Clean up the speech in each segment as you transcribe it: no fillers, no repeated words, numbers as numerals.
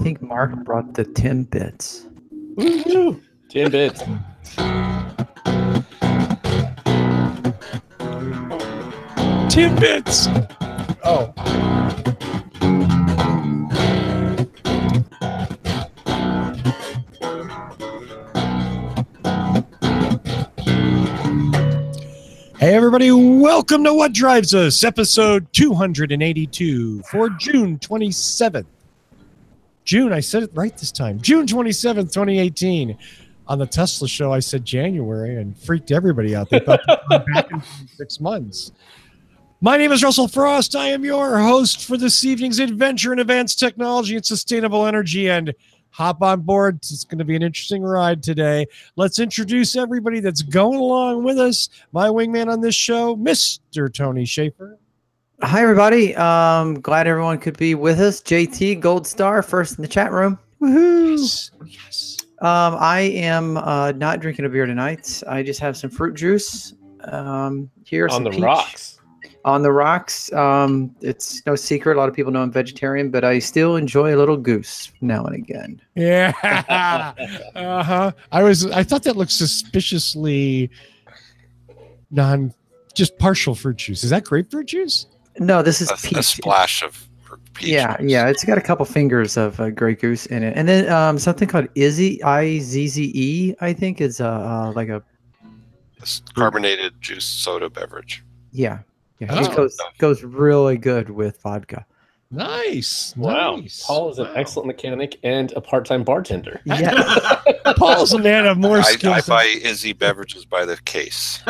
think Mark brought the Timbits. Woo-hoo! Timbits. Timbits. Oh. Hey, everybody. Welcome to What Drives Us, episode 282 for June 27th. I said it right this time. June 27th, 2018. On the Tesla show, I said January and freaked everybody out. They thought we were back in 6 months. My name is Russell Frost. I am your host for this evening's adventure in advanced technology and sustainable energy. And hop on board. It's going to be an interesting ride today. Let's introduce everybody that's going along with us. My wingman on this show, Mr. Tony Schaefer. Hi, everybody. Glad everyone could be with us. JT, Gold Star, first in the chat room. Woohoo! Yes. I am not drinking a beer tonight. I just have some fruit juice. Here, On some the peach. rocks. On the rocks. It's no secret. A lot of people know I'm vegetarian, but I still enjoy a little goose now and again. Yeah. Uh-huh. I thought that looked suspiciously just partial fruit juice. Is that grapefruit juice? No, this is a peach. splash of peach. Yeah. It's got a couple fingers of Grey Goose in it, and then something called Izzy, IZZE, I think is like a It's carbonated juice soda beverage. yeah. Oh. It goes really good with vodka. Nice. Wow. Nice. Paul is an excellent mechanic and a part-time bartender. Yeah. Paul's a man of more I skills. buy Izzy beverages by the case.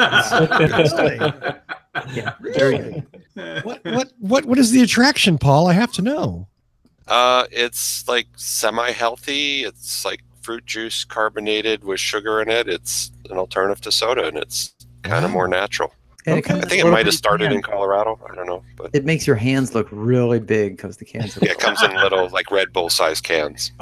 Yeah. Very good. What is the attraction, Paul? I have to know. It's like semi-healthy. It's like fruit juice carbonated with sugar in it. It's an alternative to soda, and it's kind of more natural. And Okay. I think it might have started in Colorado. I don't know, but It makes your hands look really big because the cans are yeah, it comes in little like Red Bull size cans.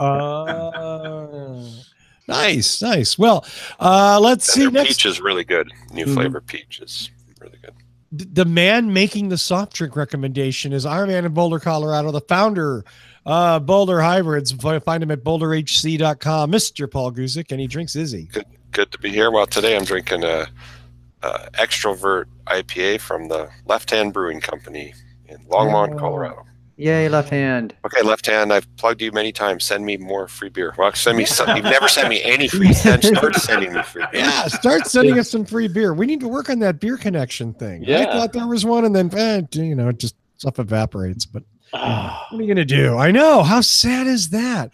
Nice. Well, let's see. And their Next, peach is really good. New Mhm. flavor peach is really good. the man making the soft drink recommendation is our man in Boulder, Colorado, the founder, Boulder Hybrids. Find him at boulderhc.com, Mr. Paul Guzik, and he drinks Izzy. Good to be here. Well, today I'm drinking a Extrovert IPA from the Left Hand Brewing Company in Longmont, Colorado. Yay, left hand. Okay, Left Hand, I've plugged you many times. Send me more free beer. Well, send me some. You've never sent me any free. Start sending me free beer. Yeah, start sending us some free beer. We need to work on that beer connection thing. I Yeah. thought there was one, and then just stuff evaporates. But Ah, what are you gonna do? I know. How sad is that?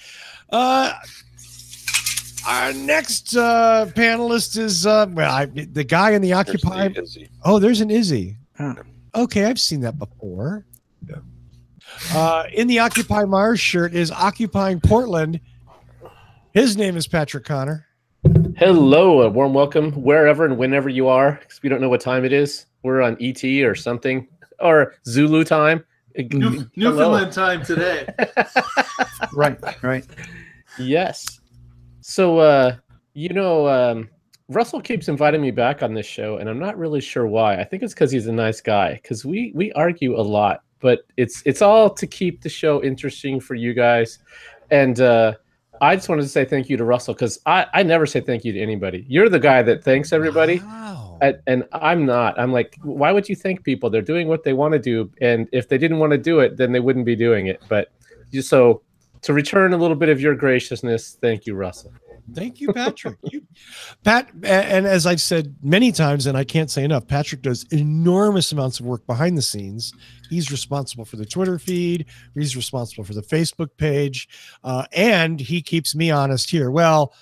Our next panelist is the guy in the Here's Occupy. the Izzy. Oh, there's an Izzy. Huh. Okay, I've seen that before. In the Occupy Mars shirt is Occupying Portland. His name is Patrick Connor. hello, a warm welcome wherever and whenever you are, because we don't know what time it is. We're on ET or something, or Zulu time. Newfoundland time today. Right. Yes. So, Russell keeps inviting me back on this show, and I'm not really sure why. I think it's because he's a nice guy, because we argue a lot, but it's all to keep the show interesting for you guys. And I just wanted to say thank you to Russell, because I never say thank you to anybody. You're the guy that thanks everybody, Wow. and I'm not. I'm like, why would you thank people? They're doing what they want to do, and if they didn't want to do it, then they wouldn't be doing it. But so to return a little bit of your graciousness, thank you, Russell. Thank you, Patrick. Pat, and as I've said many times, and I can't say enough, Patrick does enormous amounts of work behind the scenes. He's responsible for the Twitter feed. He's responsible for the Facebook page. And he keeps me honest here. Well,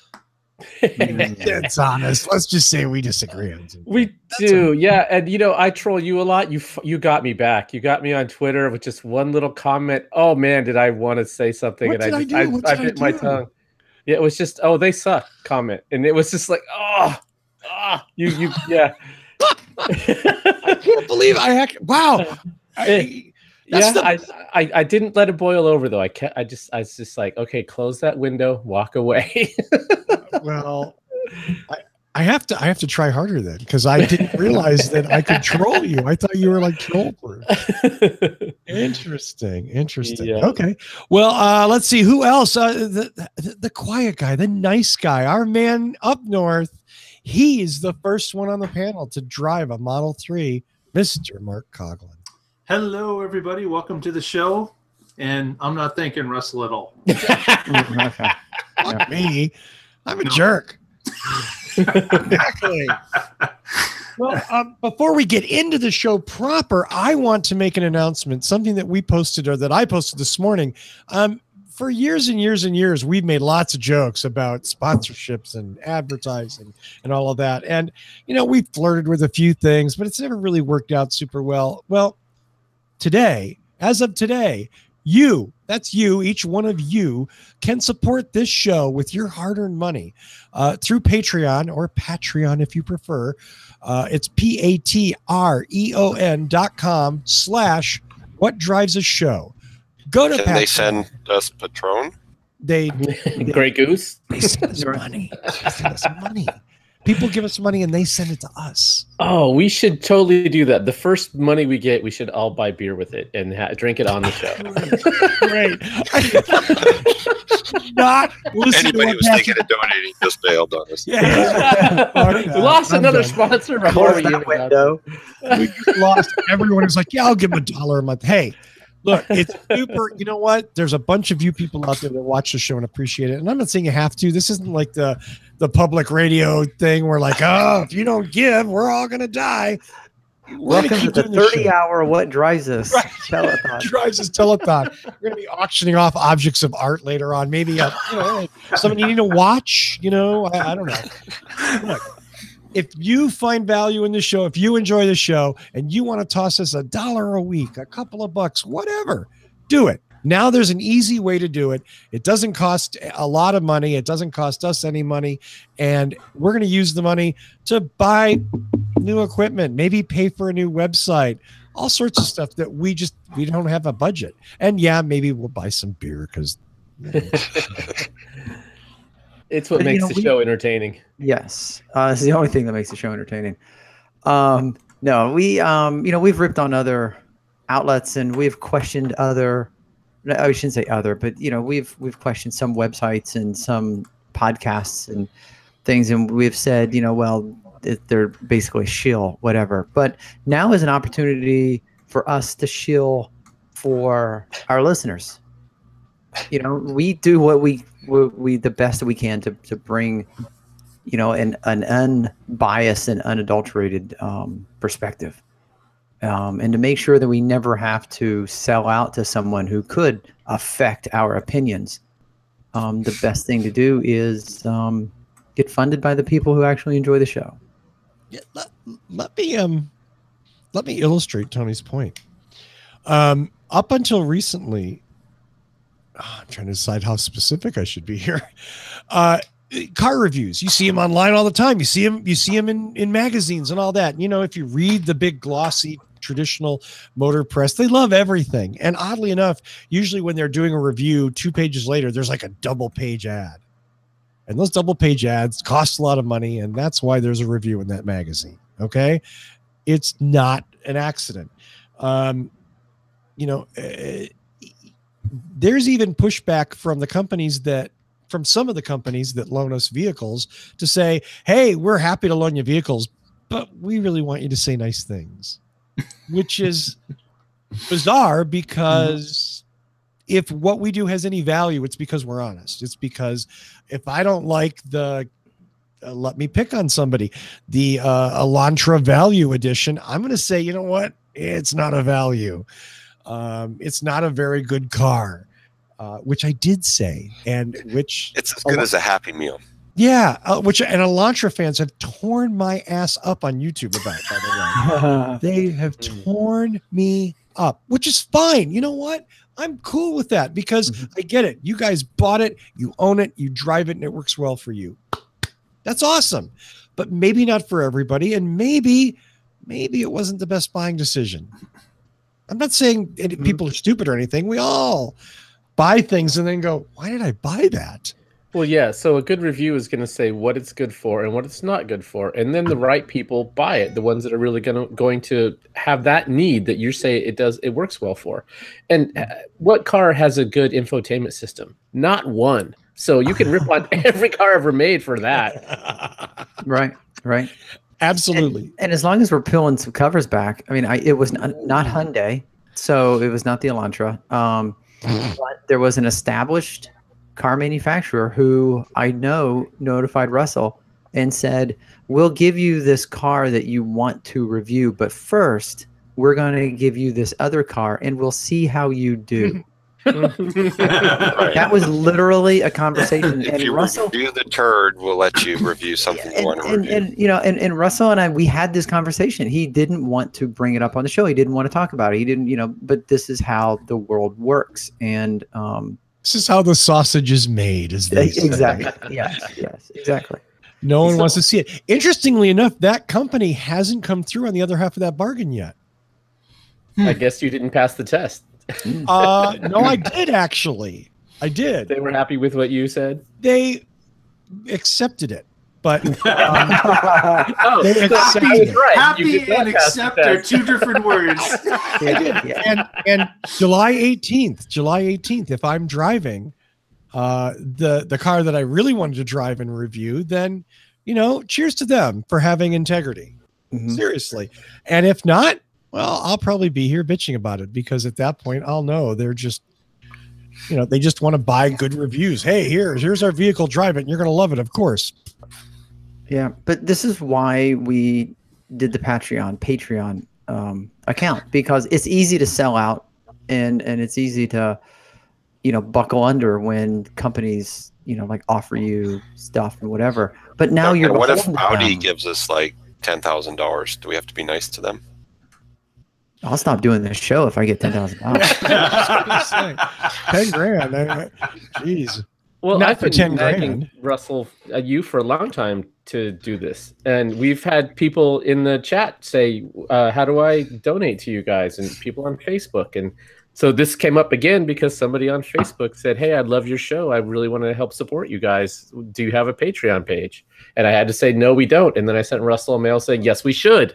it's honest. Let's just say we disagree on something. We do, yeah. And I troll you a lot. You got me back. You got me on Twitter with just one little comment. Oh man, did I want to say something? What and did I do? What I did I bit my do? tongue. Yeah, it was just, oh, they suck comment, and it was just like, you yeah. I can't believe wow. I didn't let it boil over though. I was just like, okay, close that window, walk away. Well, I have to try harder then, because I didn't realize that I could troll you. I thought you were like troll proof. Interesting. Yeah. Okay. Well, let's see who else. The quiet guy, the nice guy, our man up north. He is the first one on the panel to drive a Model 3, Mr. Mark Coughlin. Hello, everybody. Welcome to the show. And I'm not thanking Russell at all. Okay. Fuck me. I'm a jerk. Exactly. Well, before we get into the show proper, I want to make an announcement, something that we posted or that I posted this morning. For years and years and years, we've made lots of jokes about sponsorships and advertising and all of that. And, we've flirted with a few things, but it's never really worked out super well. Well, today, as of today, that's you, each one of you can support this show with your hard-earned money through Patreon or Patreon if you prefer. It's patreon.com/whatdrivesaShow. Go to Can they send us Patron? Grey Goose. They send us money. They send us money. People give us money and they send it to us. Oh, we should totally do that. The first money we get, we should all buy beer with it and drink it on the show. Great. Not listen Anybody to who's thinking of donating just bailed on us. Yeah. We lost another done. sponsor before we even window. We lost. Everyone is like, yeah, I'll give them $1 a month. Hey, look, it's super. You know what? There's a bunch of you people out there that watch the show and appreciate it. And I'm not saying you have to. This isn't like the public radio thing where like, oh, if you don't give, we're all going to die. Welcome to the 30-hour What Drives Us telethon. Drives Us telethon. We're going to be auctioning off objects of art later on. Maybe something you need to watch. I don't know. Look, if you find value in the show, if you enjoy the show, and you want to toss us $1 a week, a couple of bucks, whatever, do it. Now there's an easy way to do it. It doesn't cost a lot of money. It doesn't cost us any money. And we're going to use the money to buy new equipment, maybe pay for a new website, all sorts of stuff that we don't have a budget. And yeah, maybe we'll buy some beer because it's what makes the show entertaining. Yes. It's the only thing that makes the show entertaining. No, we've ripped on other outlets and we've questioned other, I shouldn't say other, but we've questioned some websites and some podcasts and things, and we've said, they're basically shill, whatever. But now is an opportunity for us to shill for our listeners. We do what we the best that we can to bring, an unbiased and unadulterated perspective. And to make sure that we never have to sell out to someone who could affect our opinions. The best thing to do is get funded by the people who actually enjoy the show. Yeah, let me illustrate Tony's point. Up until recently, I'm trying to decide how specific I should be here. Car reviews, you see them online all the time. You see them in magazines and all that. If you read the big glossy traditional motor press, they love everything. And oddly enough, usually when they're doing a review, 2 pages later, there's like a double page ad. And those double page ads cost a lot of money. And that's why there's a review in that magazine. Okay. It's not an accident. There's even pushback from some of the companies that loan us vehicles to say, hey, we're happy to loan you vehicles, but we really want you to say nice things, which is bizarre because if what we do has any value, it's because we're honest. It's because if I don't like let me pick on somebody, the Elantra Value Edition, I'm going to say, you know what? It's not a value. It's not a very good car. Which I did say, and which it's as good as a Happy Meal. Yeah, and Elantra fans have torn my ass up on YouTube about, by the way. They have torn me up, which is fine. You know what? I'm cool with that because I get it. You guys bought it, you own it, you drive it, and it works well for you. That's awesome. But maybe not for everybody, and maybe it wasn't the best buying decision. I'm not saying people are stupid or anything. We all buy things and then go, why did I buy that? Well, yeah. So a good review is going to say what it's good for and what it's not good for, and then the right people buy it. The ones that are really going to have that need that you say it works well for. And what car has a good infotainment system? Not one. So you can rip on every car ever made for that. Right. Absolutely. And as long as we're peeling some covers back, I mean, it was not Hyundai, so it was not the Elantra. But there was an established car manufacturer who I know notified Russell and said, "We'll give you this car that you want to review, but first we're going to give you this other car and we'll see how you do." That was literally a conversation. If and you Russell, review the turd, we'll let you review something you want to review. and Russell and I, we had this conversation. He didn't want to bring it up on the show. He didn't want to talk about it. He didn't, but this is how the world works. And this is how the sausage is made, as they say. exactly. Yes, exactly. No one wants to see it. Interestingly enough, that company hasn't come through on the other half of that bargain yet. I guess you didn't pass the test. No, I did actually. I did. They were happy with what you said. They accepted it, but Oh, they so accepted I was it. right. You Happy did not and pass the accept are test. two different words. And July 18th, if I'm driving the car that I really wanted to drive and review, then cheers to them for having integrity. Mhm. Seriously. And if not, well, I'll probably be here bitching about it, because at that point I'll know they're just they just want to buy good reviews. Hey, here's our vehicle, drive it and you're going to love it, of course. Yeah, but this is why we did the Patreon account, because it's easy to sell out and it's easy to buckle under when companies like offer you stuff and whatever. But now you're And what if beholden to Audi them. gives us like $10,000? Do we have to be nice to them? I'll stop doing this show if I get $10,000. $10,000. Jeez. Well, Not I've for been 10 nagging grand. Russell, you for a long time to do this, and we've had people in the chat say, "How do I donate to you guys?" And people on Facebook, and so this came up again because somebody on Facebook said, "Hey, I love your show. I really want to help support you guys. Do you have a Patreon page?" And I had to say, "No, we don't." And then I sent Russell a mail saying, "Yes, we should."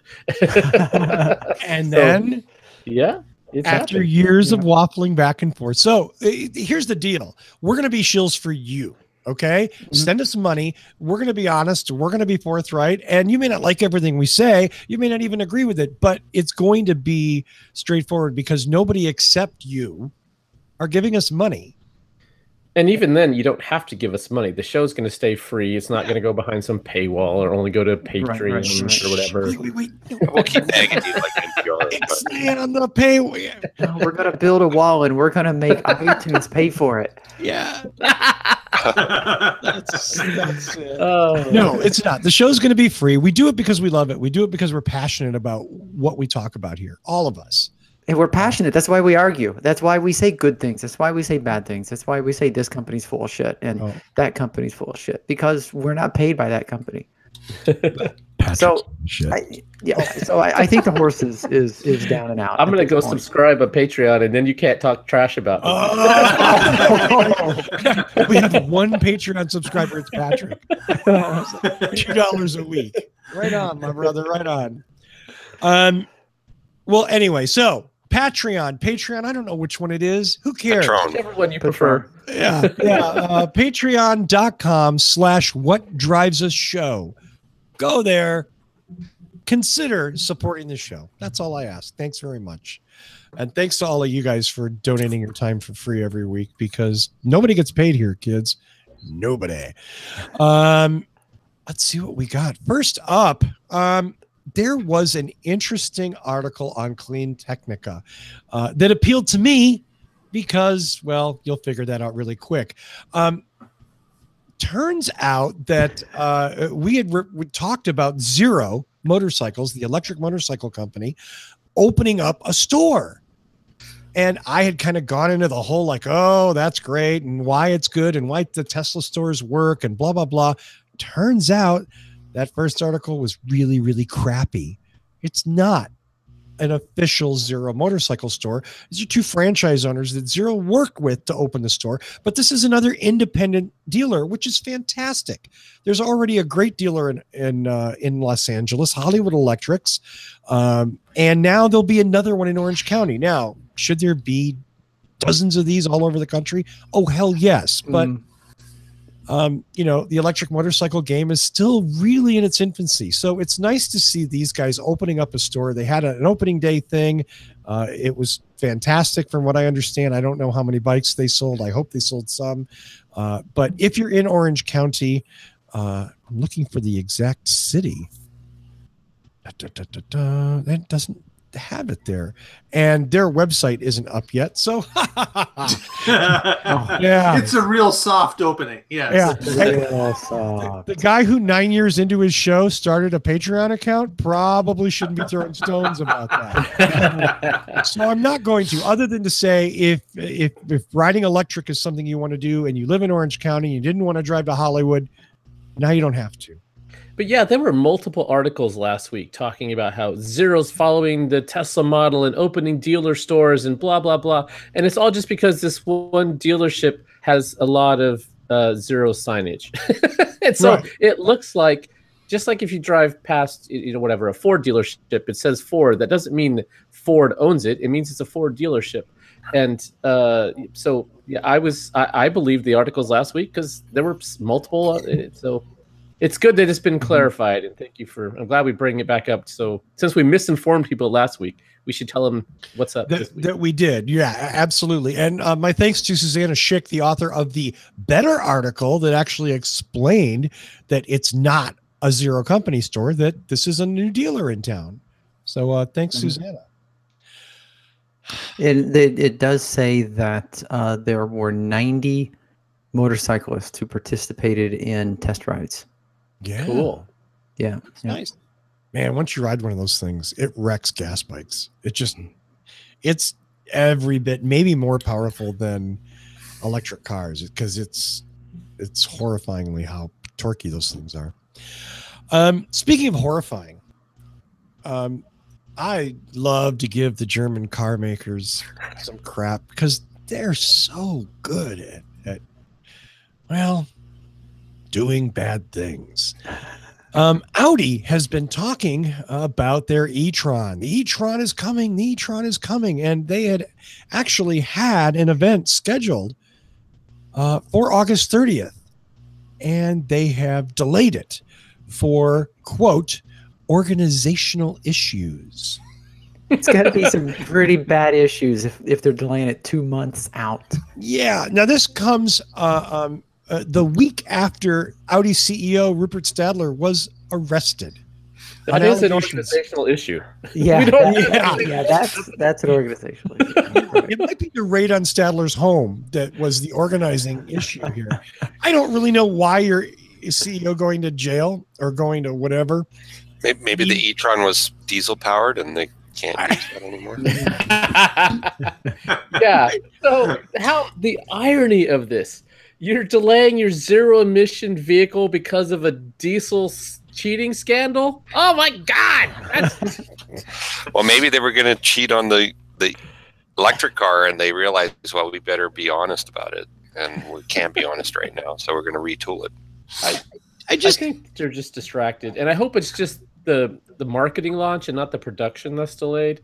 And So, then yeah. It's after happened. years of waffling back and forth. So here's the deal. We're going to be shills for you. Okay. Send us money. We're going to be honest. We're going to be forthright. And you may not like everything we say. You may not even agree with it, but it's going to be straightforward, because nobody except you are giving us money. And even then, you don't have to give us money. The show's going to stay free. It's not going to go behind some paywall or only go to Patreon right. or whatever. Wait. We'll keep nagging you like NPR. It's not on the pay. No, we're gonna build a wall and we're gonna make iTunes pay for it. Yeah. That's it. Oh. No, it's not. The show's going to be free. We do it because we love it. We do it because we're passionate about what we talk about here. All of us. And we're passionate. That's why we argue. That's why we say good things. That's why we say bad things. That's why we say this company's full of shit and that company's full of shit, because we're not paid by that company. So I think the horse is down and out. I'm going to go subscribe on Patreon, and then you can't talk trash about me. We have one Patreon subscriber. It's Patrick. $2 a week. Right on, my brother. Right on. Well, anyway, so Patreon. I don't know which one it is. Who cares? Patron. Whichever one you prefer. Yeah. Patreon.com/whatdrivesusshow. Go there. Consider supporting the show. That's all I ask. Thanks very much. And thanks to all of you guys for donating your time for free every week, because nobody gets paid here, kids. Nobody. Let's see what we got. First up, there was an interesting article on Clean Technica that appealed to me because, well, you'll figure that out really quick. Turns out that we talked about Zero Motorcycles, the electric motorcycle company, opening up a store. And I had kind of gone into the whole like, oh, that's great, and why it's good, and why the Tesla stores work, and blah, blah, blah. Turns out that first article was really, really crappy. It's not. an official Zero motorcycle store. These are two franchise owners that Zero work with to open the store, but this is another independent dealer, which is fantastic. There's already a great dealer in Los Angeles, Hollywood Electrics, and now there'll be another one in Orange County. Now, should there be dozens of these all over the country? Oh, hell yes. But, the electric motorcycle game is still really in its infancy. So it's nice to see these guys opening up a store. They had an opening day thing. It was fantastic from what I understand. I don't know how many bikes they sold. I hope they sold some. But if you're in Orange County, I'm looking for the exact city. That doesn't have it there, and their website isn't up yet, so yeah, it's a real soft opening. Yeah. The guy who 9 years into his show started a Patreon account probably shouldn't be throwing stones about that. So I'm not going to, other than to say if riding electric is something you want to do and you live in Orange County, you didn't want to drive to Hollywood, now you don't have to. But yeah, there were multiple articles last week talking about how Zero's following the Tesla model and opening dealer stores and blah, blah, blah. And it's all just because this one dealership has a lot of Zero signage. And so It looks like, just like if you drive past, whatever, a Ford dealership, it says Ford. That doesn't mean Ford owns it. It means it's a Ford dealership. And so, yeah, I believed the articles last week because there were multiple. So it's good that it's been clarified, and thank you I'm glad we bring it back up. So since we misinformed people last week, we should tell them what's up this week. That we did. Yeah, absolutely. And my thanks to Susanna Schick, the author of the better article that actually explained that it's not a Zero company store, that this is a new dealer in town. So thanks, Susanna. It does say that there were 90 motorcyclists who participated in test rides. Yeah. Cool. Yeah. Nice. Man, once you ride one of those things, it wrecks gas bikes. It's every bit, maybe more powerful than electric cars, because it's horrifyingly how torquey those things are. Speaking of horrifying, I love to give the German car makers some crap because they're so good at doing bad things. Audi has been talking about their e-tron. The e-tron is coming. The e-tron is coming. And they had actually had an event scheduled for August 30th. And they have delayed it for, quote, organizational issues. It's got to be some pretty bad issues if they're delaying it 2 months out. Yeah. Now, this comes the week after Audi CEO Rupert Stadler was arrested. That is an organizational issue. Yeah, that's an organizational issue. It might be the raid on Stadler's home that was the organizing issue here. I don't really know why your CEO going to jail or going to whatever. Maybe the e-tron was diesel powered and they can't use that anymore. Yeah. So the irony of this. You're delaying your zero emission vehicle because of a diesel cheating scandal? Oh my God! Well, maybe they were going to cheat on the electric car, and they realized, well, we better be honest about it, and we can't be honest right now, so we're going to retool it. I think they're just distracted, and I hope it's just the marketing launch and not the production that's delayed.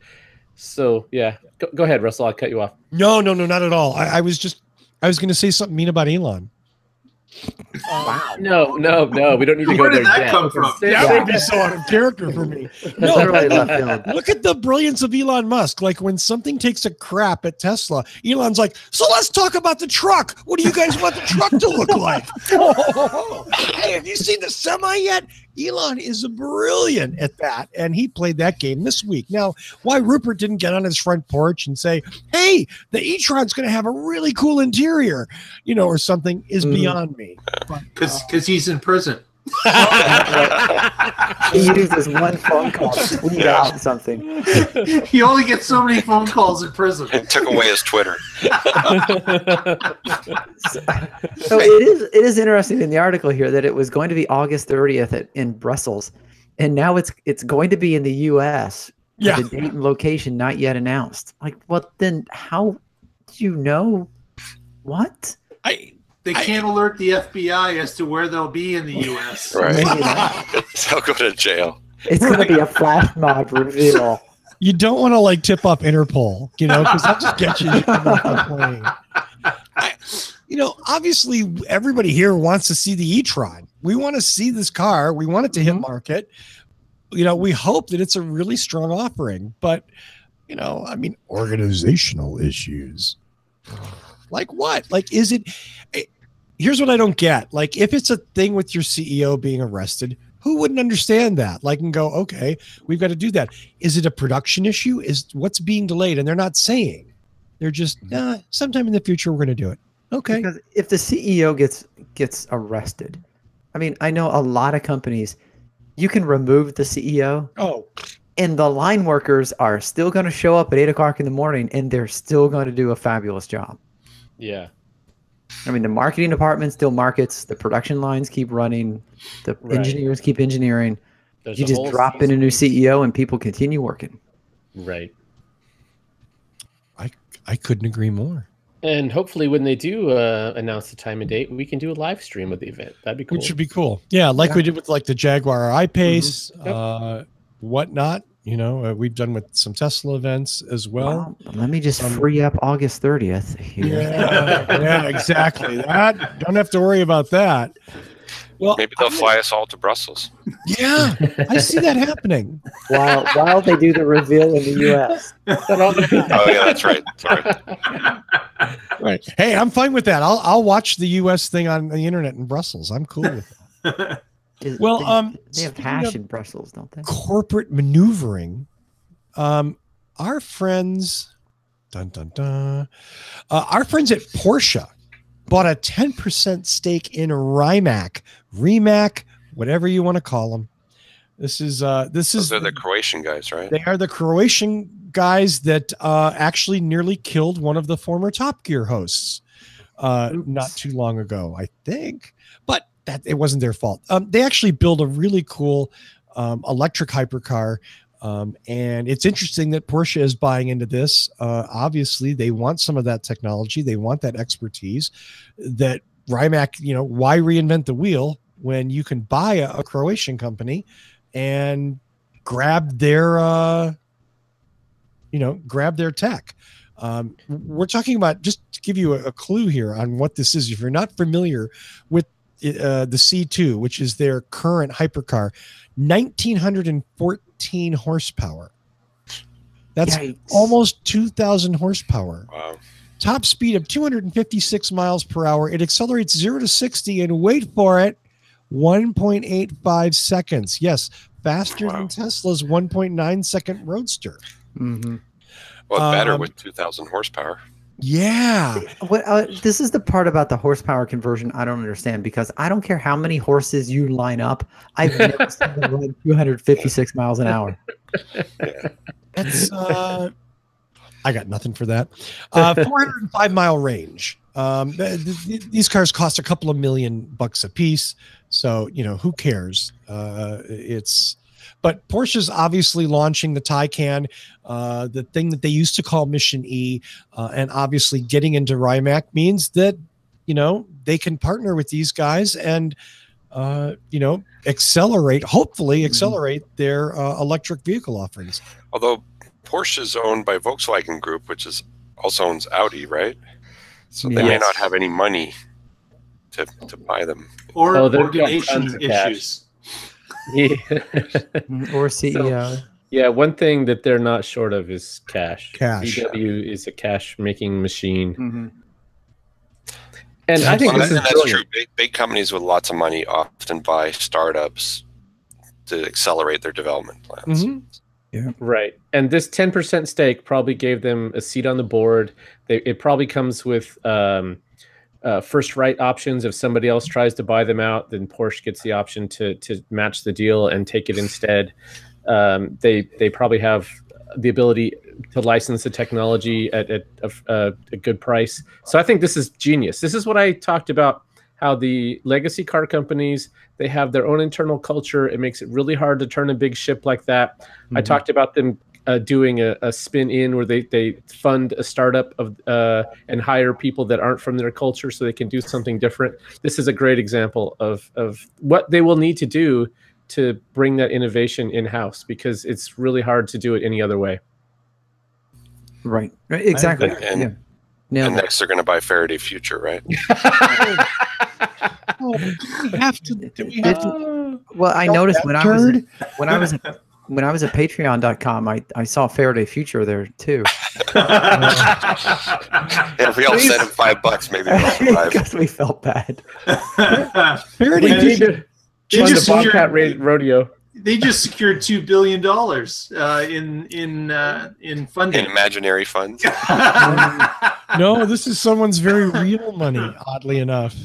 So yeah, go ahead, Russell. I'll cut you off. No, not at all. I was going to say something mean about Elon. Wow. No. We don't need to go there. Where did that come from? That would be so out of character for me. No, look at the brilliance of Elon Musk. Like when something takes a crap at Tesla, Elon's like, so let's talk about the truck. What do you guys want the truck to look like? Hey, have you seen the semi yet? Elon is brilliant at that, and he played that game this week. Now, why Rupert didn't get on his front porch and say, hey, the e-tron's going to have a really cool interior, or something is beyond me. Because he's in prison. He used this one phone call to tweet out something. He only gets so many phone calls in prison. And took away his Twitter. So it is interesting in the article here that it was going to be August 30th in Brussels, and now it's going to be in the U.S. Yeah. The date and location not yet announced. Like, well, then how do you know what? They can't alert the FBI as to where they'll be in the U.S. Right. Maybe not. They'll go to jail. It's going to be a flash mob reveal. You don't want to like tip off Interpol, because that just gets you off the plane. Obviously everybody here wants to see the e-tron. We want to see this car. We want it to hit market. We hope that it's a really strong offering, but organizational issues. Like what? Like, is it? Here's what I don't get. Like, if it's a thing with your CEO being arrested, who wouldn't understand that? Like, and go, okay, we've got to do that. Is it a production issue? Is what's being delayed? And they're not saying. They're just, sometime in the future we're going to do it. Okay. Because if the CEO gets arrested, I mean, I know a lot of companies, you can remove the CEO. Oh. And the line workers are still going to show up at 8 o'clock in the morning, and they're still going to do a fabulous job. Yeah. I mean, the marketing department still markets, the production lines keep running, the engineers keep engineering. There's you a just whole drop in a new CEO and people continue working. Right. I couldn't agree more. And hopefully when they do announce the time and date, we can do a live stream of the event. That'd be cool. Which would be cool. Yeah, like we did with like the Jaguar I-Pace, whatnot. We've done with some Tesla events as well. Let me just free up August 30th here. Yeah, exactly. Don't have to worry about that. Well, maybe they'll fly us all to Brussels. Yeah, I see that happening. While they do the reveal in the U.S. Oh yeah, that's right. Sorry. Right. Hey, I'm fine with that. I'll watch the U.S. thing on the internet in Brussels. I'm cool with it. Well, they have hash in Brussels, don't they? Corporate maneuvering. Our friends, our friends at Porsche bought a 10% stake in Rimac, whatever you want to call them. Those are the Croatian guys, right? They are the Croatian guys that actually nearly killed one of the former Top Gear hosts not too long ago, I think. But that it wasn't their fault. They actually build a really cool electric hypercar. And it's interesting that Porsche is buying into this. Obviously, they want some of that technology. They want that expertise that Rimac, why reinvent the wheel when you can buy a Croatian company and grab their tech. We're talking about, just to give you a clue here on what this is. If you're not familiar with the C2, which is their current hypercar, 1,914 horsepower. That's almost 2,000 horsepower. Wow. Top speed of 256 miles per hour. It accelerates 0 to 60 and wait for it, 1.85 seconds. Yes, faster than Tesla's 1.9 second Roadster. Mm-hmm. Well, better with 2,000 horsepower. Yeah. This is the part about the horsepower conversion I don't understand, because I don't care how many horses you line up. I've never seen them run 256 miles an hour. That's I got nothing for that. 405-mile range. These cars cost a couple of $1 million a piece, so who cares? But Porsche's obviously launching the Taycan, the thing that they used to call Mission E, and obviously getting into Rimac means that they can partner with these guys and hopefully accelerate their electric vehicle offerings. Although Porsche is owned by Volkswagen Group, which also owns Audi, right? So they may not have any money to buy them. Or organization issues. Or CEO. So, one thing that they're not short of is cash. VW is a cash-making machine. Mm-hmm. And I think that's true. Big companies with lots of money often buy startups to accelerate their development plans. Mm-hmm. Yeah. Right. And this 10% stake probably gave them a seat on the board. It probably comes with first right options. If somebody else tries to buy them out, then Porsche gets the option to match the deal and take it instead. They probably have the ability to license the technology at a good price. So I think this is genius. This is what I talked about, how the legacy car companies, they have their own internal culture. It makes it really hard to turn a big ship like that. Mm-hmm. I talked about them doing a spin in where they fund a startup of and hire people that aren't from their culture so they can do something different. This is a great example of what they will need to do to bring that innovation in-house, because it's really hard to do it any other way. Right. Exactly. And Yeah. next they're going to buy Faraday Future, right? Oh, we have to. Do we have to? Well, I noticed when I was at Patreon.com, I saw Faraday Future there too. If we all send him $5, maybe we'll survive. Because we felt bad. Faraday They need Future. to fund the Bobcat Rodeo. They just secured $2 billion in funding. In imaginary funds. No, this is someone's very real money. Oddly enough.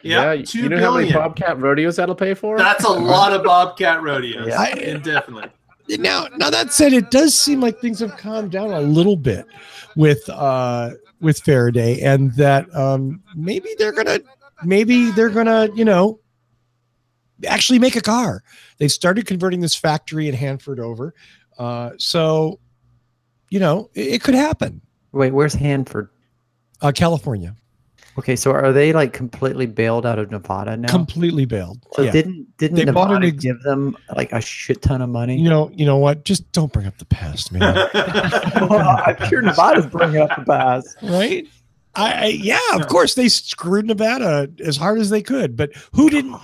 Yeah, you $2 know how many billion. Bobcat rodeos that'll pay for? That's a lot of Bobcat rodeos. Yeah. Indefinitely. Now that said, it does seem like things have calmed down a little bit with Faraday, and that maybe they're gonna actually make a car. They've started converting this factory in Hanford over, so it could happen. Wait, where's Hanford? California, Okay, so are they like completely bailed out of Nevada now? completely bailed. So Yeah. didn't They bought Nevada an give them like a shit ton of money? You know what? Just don't bring up the past, man. Well, I'm sure Nevada's bringing up the past. Right? Yeah, of course they screwed Nevada as hard as they could, but who didn't?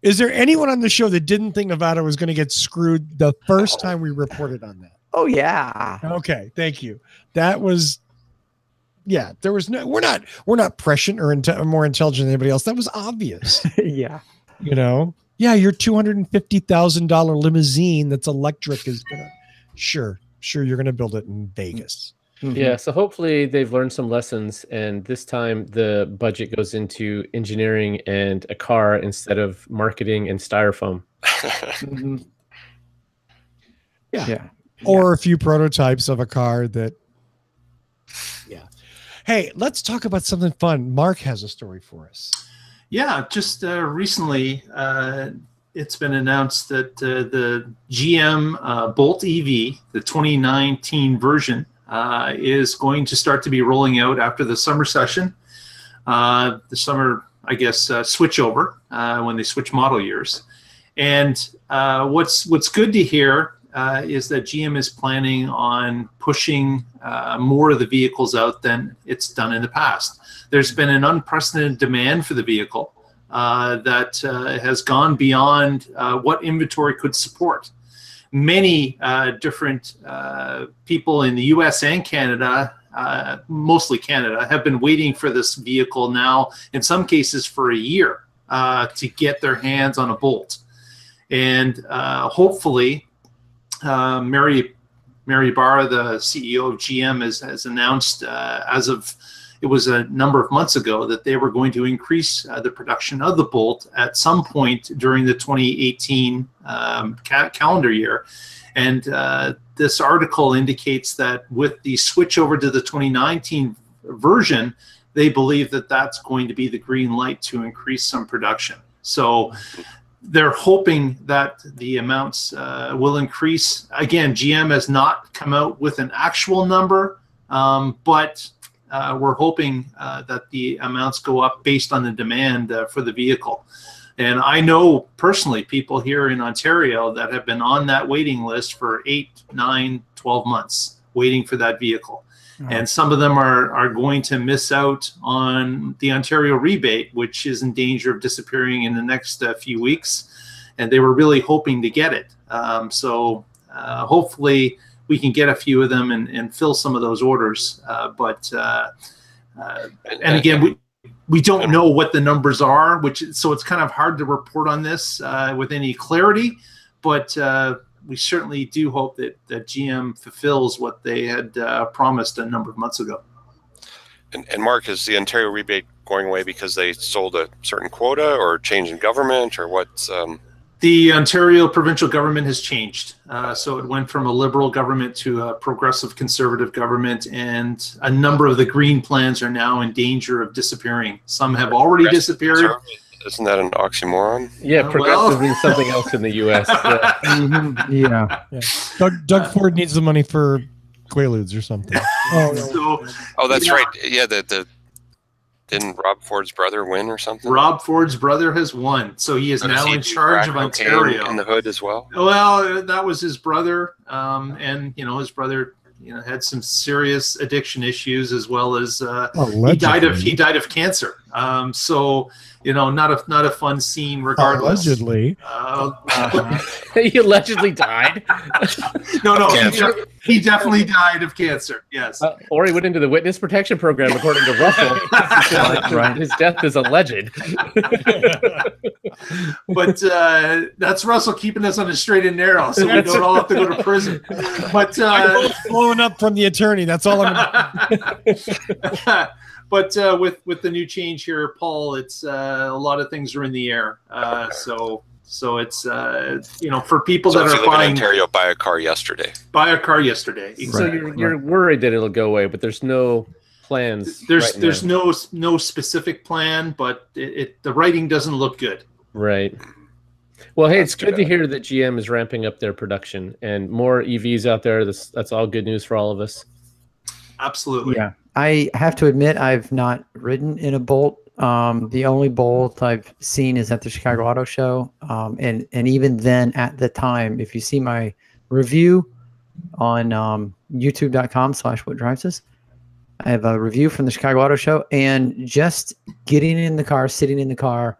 Is there anyone on the show that didn't think Nevada was going to get screwed the first time we reported on that? Oh yeah. Okay, thank you. That was, yeah. There was no. We're not prescient or more intelligent than anybody else. That was obvious. Yeah. Yeah. Your $250,000 limousine that's electric is gonna. Sure, you're gonna build it in Vegas. Mhm. Yeah, so hopefully they've learned some lessons, and this time the budget goes into engineering and a car instead of marketing and styrofoam. Mhm. Yeah. Yeah. Or a few prototypes of a car that. Yeah. Hey, let's talk about something fun. Mark has a story for us. Yeah, just recently, it's been announced that the GM Bolt EV, the 2019 version, is going to start to be rolling out after the summer session. The summer, I guess, switchover when they switch model years. And what's good to hear is that GM is planning on pushing more of the vehicles out than it's done in the past. There's been an unprecedented demand for the vehicle that has gone beyond what inventory could support. Many different people in the US and Canada, mostly Canada, have been waiting for this vehicle now, in some cases for a year, to get their hands on a Bolt. And hopefully, Mary Barra, the CEO of GM, has announced it was a number of months ago that they were going to increase the production of the Bolt at some point during the 2018 calendar year. And this article indicates that with the switch over to the 2019 version, they believe that that's going to be the green light to increase some production. So they're hoping that the amounts will increase. Again, GM has not come out with an actual number, but we're hoping that the amounts go up based on the demand for the vehicle. And I know personally people here in Ontario that have been on that waiting list for 8, 9, 12 months waiting for that vehicle. And some of them are going to miss out on the Ontario rebate, which is in danger of disappearing in the next few weeks. And they were really hoping to get it. So hopefully we can get a few of them and fill some of those orders. And again, we don't know what the numbers are, so it's kind of hard to report on this with any clarity. But we certainly do hope that GM fulfills what they had promised a number of months ago. And Mark, is the Ontario rebate going away because they sold a certain quota or change in government, or what's? The Ontario provincial government has changed. So it went from a liberal government to a progressive conservative government, and a number of the green plans are now in danger of disappearing. Some have already disappeared. Isn't that an oxymoron? Yeah, Well- progressive means something else in the U.S. Yeah. Mhm, yeah. Doug Ford needs the money for Quaaludes or something. Oh, no. So Oh, that's Yeah. right. Yeah, didn't Rob Ford's brother win or something? Rob Ford's brother has won, so he is So does now he in do charge crack of cocaine Ontario. in the hood as well. Well, that was his brother, and his brother, had some serious addiction issues, as well as he died of cancer. So not a fun scene, regardless. Allegedly. He allegedly died. No, Cancer. he definitely died of cancer. Yes. Or he went into the witness protection program, according to Russell. Right. His death is alleged. But that's Russell keeping us on a straight and narrow, so we don't all have to go to prison. But Blowing up from the attorney. That's all I'm. but with the new change here, Paul, it's a lot of things are in the air. So it's for people So that if you are live in buying, Ontario, buy a car yesterday. buy a car yesterday. So Exactly. you're worried that it'll go away, but there's no plans. There's no specific plan, but the writing doesn't look good. Right. Well, hey, it's That's too good to bad. hear that GM is ramping up their production and more EVs out there. That's all good news for all of us. Absolutely. Yeah. I have to admit, I've not ridden in a Bolt. The only Bolt I've seen is at the Chicago Auto Show. And even then, at the time, if you see my review on youtube.com/whatdrivesus, I have a review from the Chicago Auto Show, and just getting in the car, sitting in the car,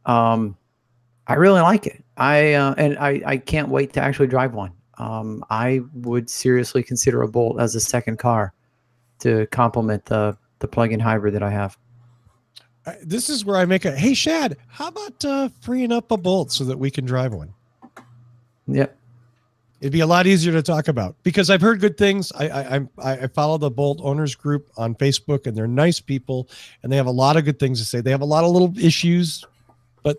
I really like it. I can't wait to actually drive one. I would seriously consider a Bolt as a second car to complement the plug-in hybrid that I have. This is where I make a. Hey, Shad, how about freeing up a Bolt so that we can drive one? Yep. It'd be a lot easier to talk about because I've heard good things. I follow the Bolt owners group on Facebook, and they're nice people, and they have a lot of good things to say. They have a lot of little issues, but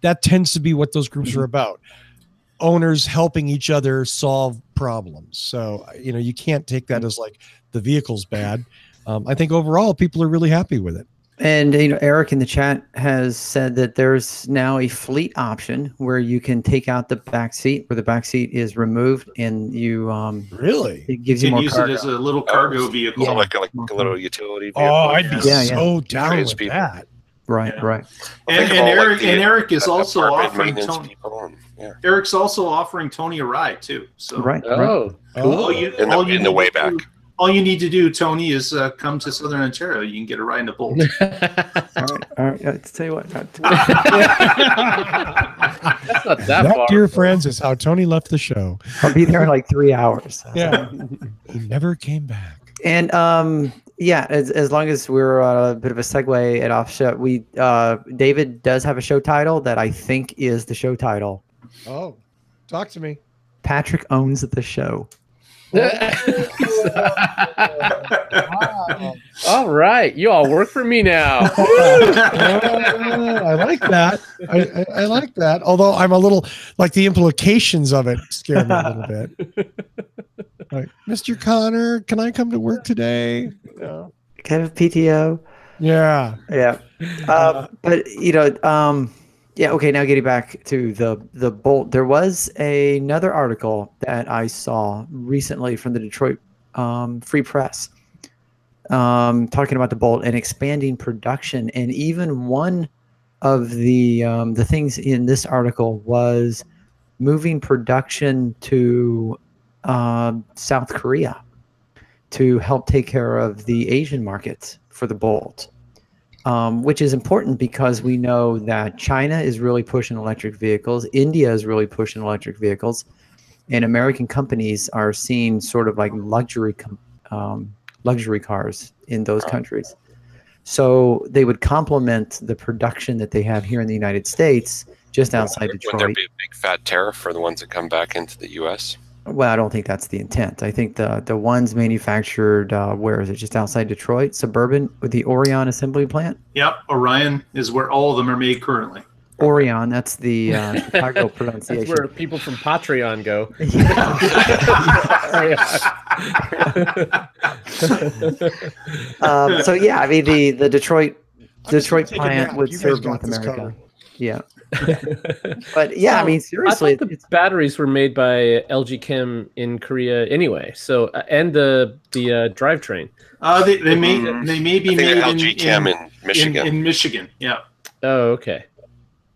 that tends to be what those groups are about. Owners helping each other solve problems. So, you can't take that as like the vehicle's bad. I think overall people are really happy with it. And Eric in the chat has said that there's now a fleet option where you can take out the back seat, where the back seat is removed, and you Really? it gives You you can more use cargo. it as a little cargo vehicle. So like a little utility vehicle. Oh, I'd be Yeah, so down with Tradespeople. that. Right, Yeah. right. And Think of all, Eric the and Eric is also apartment offering maintenance Tony. people and- yeah. Eric's also offering Tony a ride too. So Right, right. Oh, all you, In all you the need way to back. do- all you need to do, Tony, is come to Southern Ontario. You can get a ride in a Bolt. All right. Let's tell you what. that's not that That, far. dear friends, is how Tony left the show. I'll be there in like 3 hours. Yeah. He never came back. And yeah, as long as we're a bit of a segue at offset, David does have a show title that I think is the show title. Oh, talk to me. Patrick owns the show. All right, you all work for me now. I like that. I like that. Although I'm a little like the implications of it scare me a little bit. Like, Mr. Connor, can I come to work today? No. Kind of PTO. Yeah. Yeah. But yeah. Okay. Now getting back to the Bolt, there was another article that I saw recently from the Detroit Free Press, talking about the Bolt and expanding production. And even one of the things in this article was moving production to South Korea to help take care of the Asian markets for the Bolt. Which is important because we know that China is really pushing electric vehicles, India is really pushing electric vehicles, and American companies are seeing sort of like luxury cars in those countries. So they would complement the production that they have here in the United States, just outside Would Detroit. there be a big fat tariff for the ones that come back into the U.S.? Well, I don't think that's the intent. I think the ones manufactured, where is it? Just outside Detroit, Suburban, with the Orion assembly plant. Yep, Orion is where all of them are made currently. Orion, that's the Chicago That's pronunciation. where people from Patreon go. So yeah, I mean the Detroit Detroit Take a nap. plant would You guys serve got North this America. covered. Yeah. But yeah, I Well, mean, seriously, I thought the batteries were made by LG Chem in Korea anyway. So and the drivetrain. They may Mm. they may be I think made they're LG Chem in Michigan. In Michigan, yeah. Oh, okay.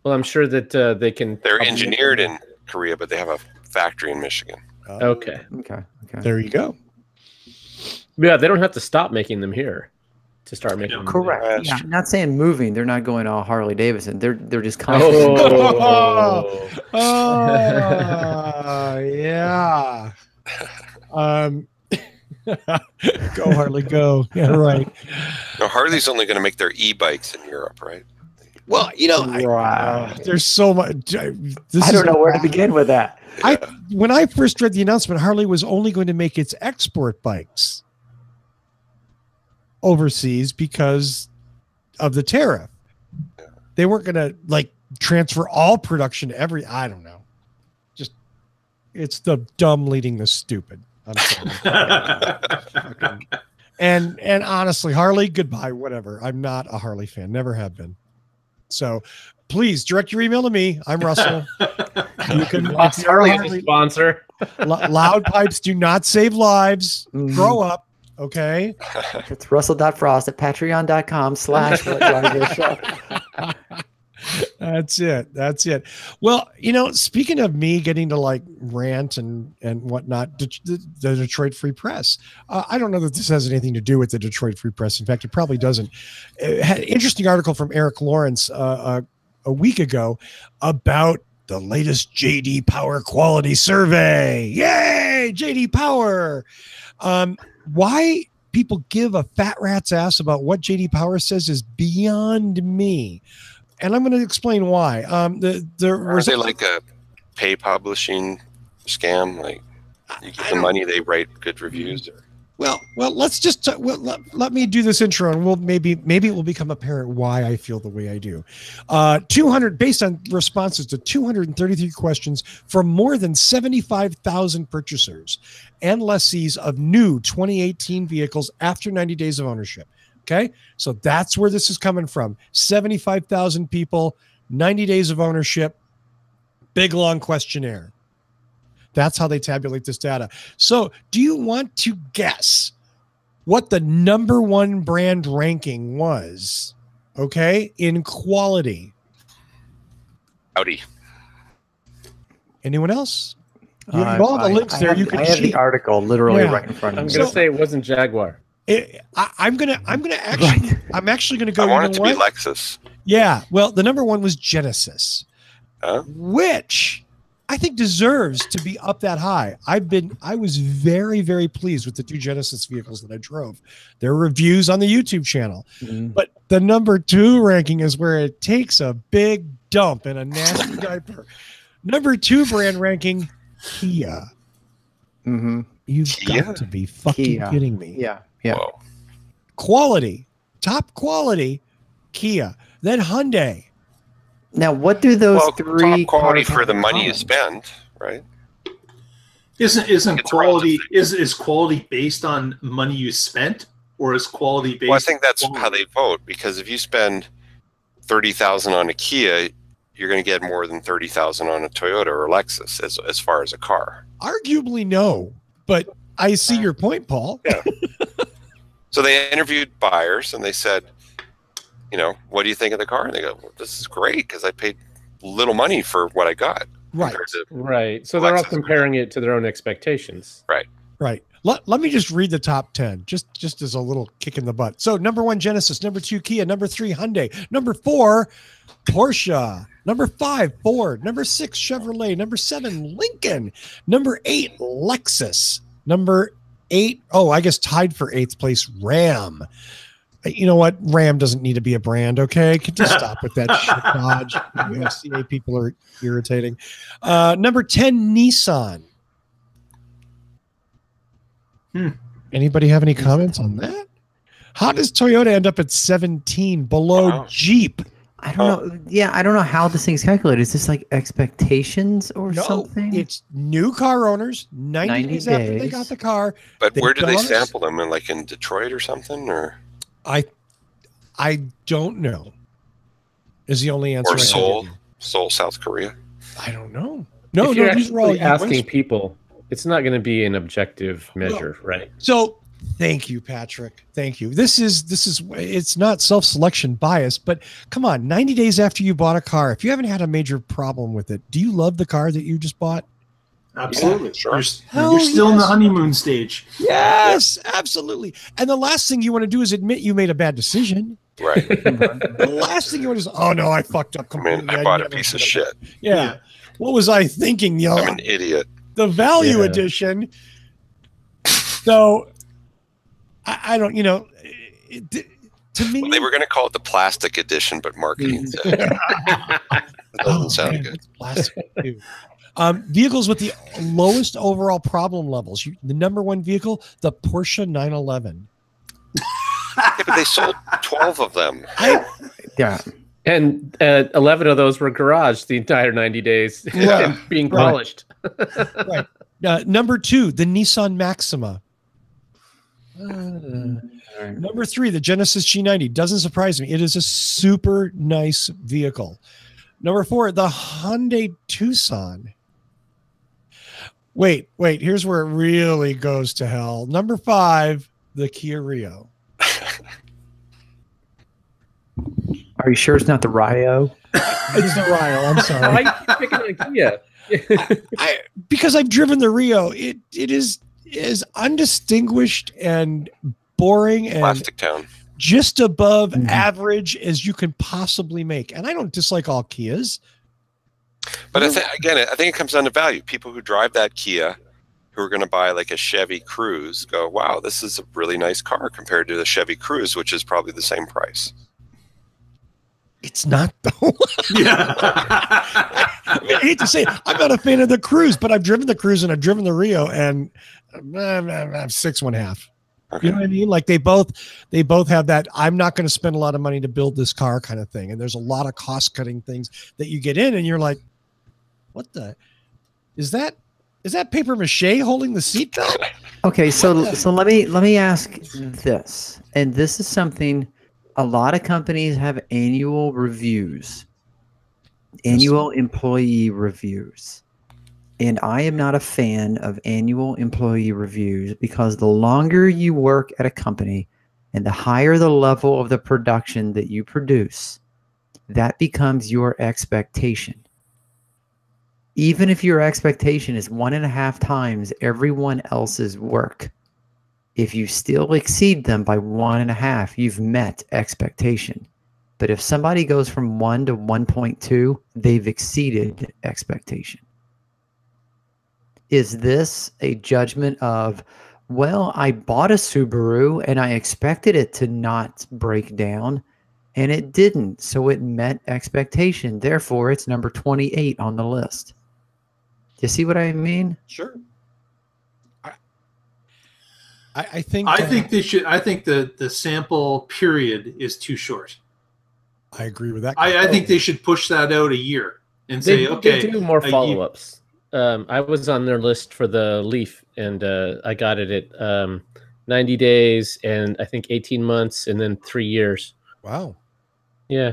Well, I'm sure that they can. They're probably- engineered in Korea, but they have a factory in Michigan. Okay. okay. There you go. Yeah, they don't have to stop making them here to start making them. Correct. That's Yeah, true. not saying moving. They're not going all Harley Davidson. They're just constantly. Oh. Oh, yeah. Go Harley, go. Yeah, right. No, Harley's only going to make their e-bikes in Europe, right? Well, there's so much. I don't know where to begin with that. When I first read the announcement, Harley was only going to make its export bikes overseas because of the tariff. They weren't going to like transfer all production to I don't know. Just it's the dumb leading the stupid. I'm sorry. and honestly, Harley, goodbye, whatever. I'm not a Harley fan, never have been. So please direct your email to me. I'm Russell. You can Harley is a sponsor. Loud pipes do not save lives. Grow up. Okay. It's russell.frost at patreon.com/whatdrivershow. That's it. Well, speaking of me getting to like rant and whatnot, the Detroit Free Press. I don't know that this has anything to do with the Detroit Free Press. In fact, it probably doesn't. It had an interesting article from Eric Lawrence a week ago about the latest JD Power quality survey. Yay, JD Power. Why people give a fat rat's ass about what JD Power says is beyond me. And I'm going to explain why. Are they like a pay publishing scam? Like you give them money, they write good reviews? Well, let's just let me do this intro, and we'll maybe it will become apparent why I feel the way I do. 200 based on responses to 233 questions from more than 75,000 purchasers and lessees of new 2018 vehicles after 90 days of ownership. Okay, so that's where this is coming from. 75,000 people, 90 days of ownership, big long questionnaire. That's how they tabulate this data. So do you want to guess what the number one brand ranking was? Okay, in quality. Audi. Anyone else? You have all the links there. You can I have the cheat. article literally Yeah. right in front of I'm me. gonna say it wasn't Jaguar. I'm actually gonna go. I want You it know to be what? Lexus. Yeah. Well, the number one was Genesis, Huh? which I think deserves to be up that high. I was very, very pleased with the two Genesis vehicles that I drove. There are reviews on the YouTube channel, but the number two ranking is where it takes a big dump in a nasty diaper. Number two brand ranking, Kia. Mm-hmm. You've Kia? got to be fucking Kia. kidding me. Yeah. Yeah. Whoa. Quality, top quality, Kia. Then Hyundai. Now, what do those Well, three top quality cars for the have in money you common? spend, right? Isn't It's quality relative. is quality based on money you spent, or is quality based? Well, I think that's on how they vote, because if you spend 30,000 on a Kia, you're going to get more than 30,000 on a Toyota or Lexus as far as a car. Arguably no, but I see your point, Paul. So they interviewed buyers and they said, what do you think of the car? And they go, well, this is great because I paid little money for what I got. Right. compared to- Right. So they're all Lexus. comparing it to their own expectations. Right. Let me just read the top 10, just as a little kick in the butt. So number 1, Genesis. Number 2, Kia. Number 3, Hyundai. Number 4, Porsche. Number 5, Ford. Number 6, Chevrolet. Number 7, Lincoln. Number 8, Lexus. Number 8, I guess tied for 8th place, Ram. You know what? Ram doesn't need to be a brand, okay? Could you stop with that shit, Dodge? You FCA people are irritating. Number 10, Nissan. Anybody have any comments on that? How does Toyota end up at 17 below Wow. Jeep? I don't know. Yeah, I don't know how this thing's calculated. Is this like expectations or No, something? it's new car owners, 90 90 days after they days. got the car. But They've where did they done it. sample them? In Detroit or something? Or I don't know. Is the only answer. Or I can Seoul, give you. Seoul, South Korea. I don't know. No, if you're these are all actually asking US. people, it's not going to be an objective measure, right? So thank you, Patrick. Thank you. This is it's not self-selection bias, but come on, 90 days after you bought a car, if you haven't had a major problem with it, do you love the car that you just bought? Absolutely. Yeah, sure. You're still in the honeymoon stage. Yes, absolutely. And the last thing you want to do is admit you made a bad decision. Right. The last thing you want to do is, oh no, I fucked up I completely. mean, I bought a piece of shit. Yeah. What was I thinking? You know, I'm an idiot. the value Yeah. edition. So I don't, to me, Well, they were going to call it the plastic edition, but marketing said it doesn't sound man, good. it's plastic too. Vehicles with the lowest overall problem levels. The number one vehicle, the Porsche 911. Yeah, but they sold 12 of them. Yeah. And 11 of those were garaged the entire 90 days Yeah. and being Right. polished. Right. Number two, the Nissan Maxima. Number three, the Genesis G90. Doesn't surprise me. It is a super nice vehicle. Number four, the Hyundai Tucson. Wait. Here's where it really goes to hell. Number five, the Kia Rio. Are you sure it's not the Rio? It's the Rio. I'm Why sorry. you keep picking on Kia? Because I've driven the Rio. It is undistinguished and boring and Plastic Town. just above Mhm. average as you can possibly make. And I don't dislike all Kias. But I think it comes down to value. People who drive that Kia, who are going to buy like a Chevy Cruze, go, wow, this is a really nice car compared to the Chevy Cruze, which is probably the same price. It's not though. Yeah. I hate to say it, I'm not a fan of the Cruze, but I've driven the Cruze and I've driven the Rio, and I'm 6.5. Okay. You know what I mean? Like they both have that. I'm not going to spend a lot of money to build this car kind of thing. And there's a lot of cost cutting things that you get in, and you're like, what the is that? Is that paper mache holding the seatbelt? Okay, so let me ask this, and this is something a lot of companies have annual reviews, annual employee reviews, and I am not a fan of annual employee reviews because the longer you work at a company and the higher the level of the production that you produce, that becomes your expectation. Even if your expectation is 1.5 times everyone else's work, if you still exceed them by 1.5, you've met expectation. But if somebody goes from 1 to 1.2, they've exceeded expectation. Is this a judgment of, well, I bought a Subaru and I expected it to not break down, and it didn't, so it met expectation. Therefore, it's number 28 on the list. You see what I mean? Sure. I think they should. I think the sample period is too short. I agree with that. I think they should push that out a year and say, okay, They do more a year- follow-ups. I was on their list for the Leaf, and I got it at 90 days, and I think 18 months, and then 3 years. Wow. Yeah.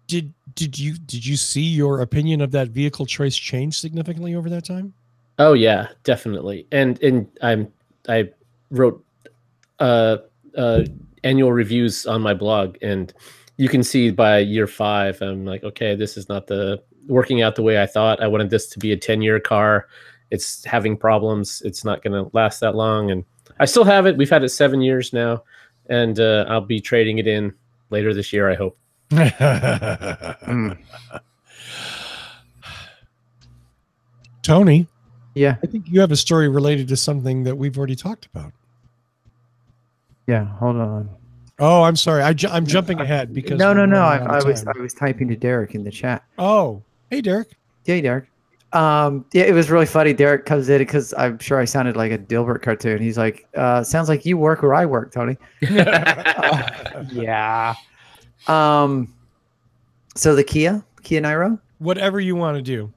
Did you see your opinion of that vehicle choice change significantly over that time? Oh yeah, definitely. And I wrote annual reviews on my blog, and you can see by year 5, I'm like, okay, this is not working out the way I thought. I wanted this to be a 10-year car. It's having problems. It's not going to last that long, and I still have it. We've had it 7 years now, and I'll be trading it in later this year, I hope. Tony, Yeah. I think you have a story related to something that we've already talked about. Yeah. Hold on. Oh, I'm sorry. I'm jumping ahead because No. we're running I out of was time. typing to Derek in the chat. Oh, hey, Derek. Hey, Derek. Yeah, it was really funny. Derek comes in because I'm sure I sounded like a Dilbert cartoon. He's like, sounds like you work where I work, Tony. Yeah. So the Kia Niro. Whatever you want to do.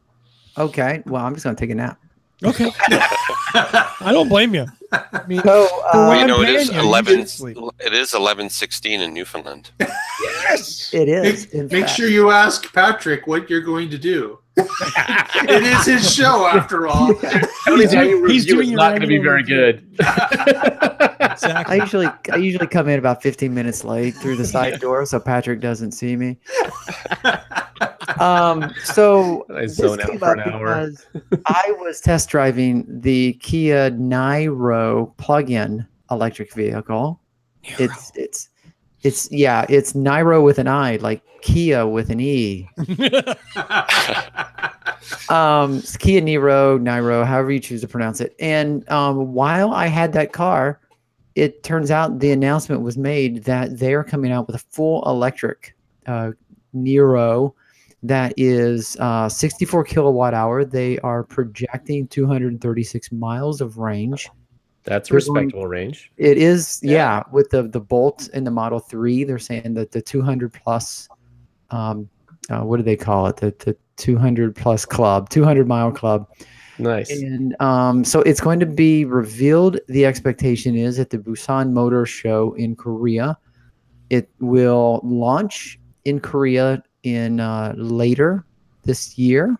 Okay. Well, I'm just gonna take a nap. Okay. I don't blame you. I mean, So, Well, you know, it is Companion, you 11. did sleep. It is 11:16 in Newfoundland. Yes. it is. Make sure you ask Patrick what you're going to do. It is his show, after all. Tony's doing- annual he's review doing is your not going to be annual very good. Exactly. I usually come in about 15 minutes late through the side door, so Patrick doesn't see me. So I this zone out came for an up hour. because I was test driving the Kia Niro plug-in electric vehicle. It's Niro with an I, like Kia with an E. It's Kia Niro, however you choose to pronounce it. And while I had that car, it turns out the announcement was made that they're coming out with a full electric Niro that is 64 kilowatt hour. They are projecting 236 miles of range. That's a They're going- respectable range. It is, yeah, with the Bolt and the Model 3, they're saying that the 200 plus, what do they call it? The 200 plus club, 200 mile club. Nice. And so it's going to be revealed. The expectation is at the Busan Motor Show in Korea. It will launch in Korea in later this year,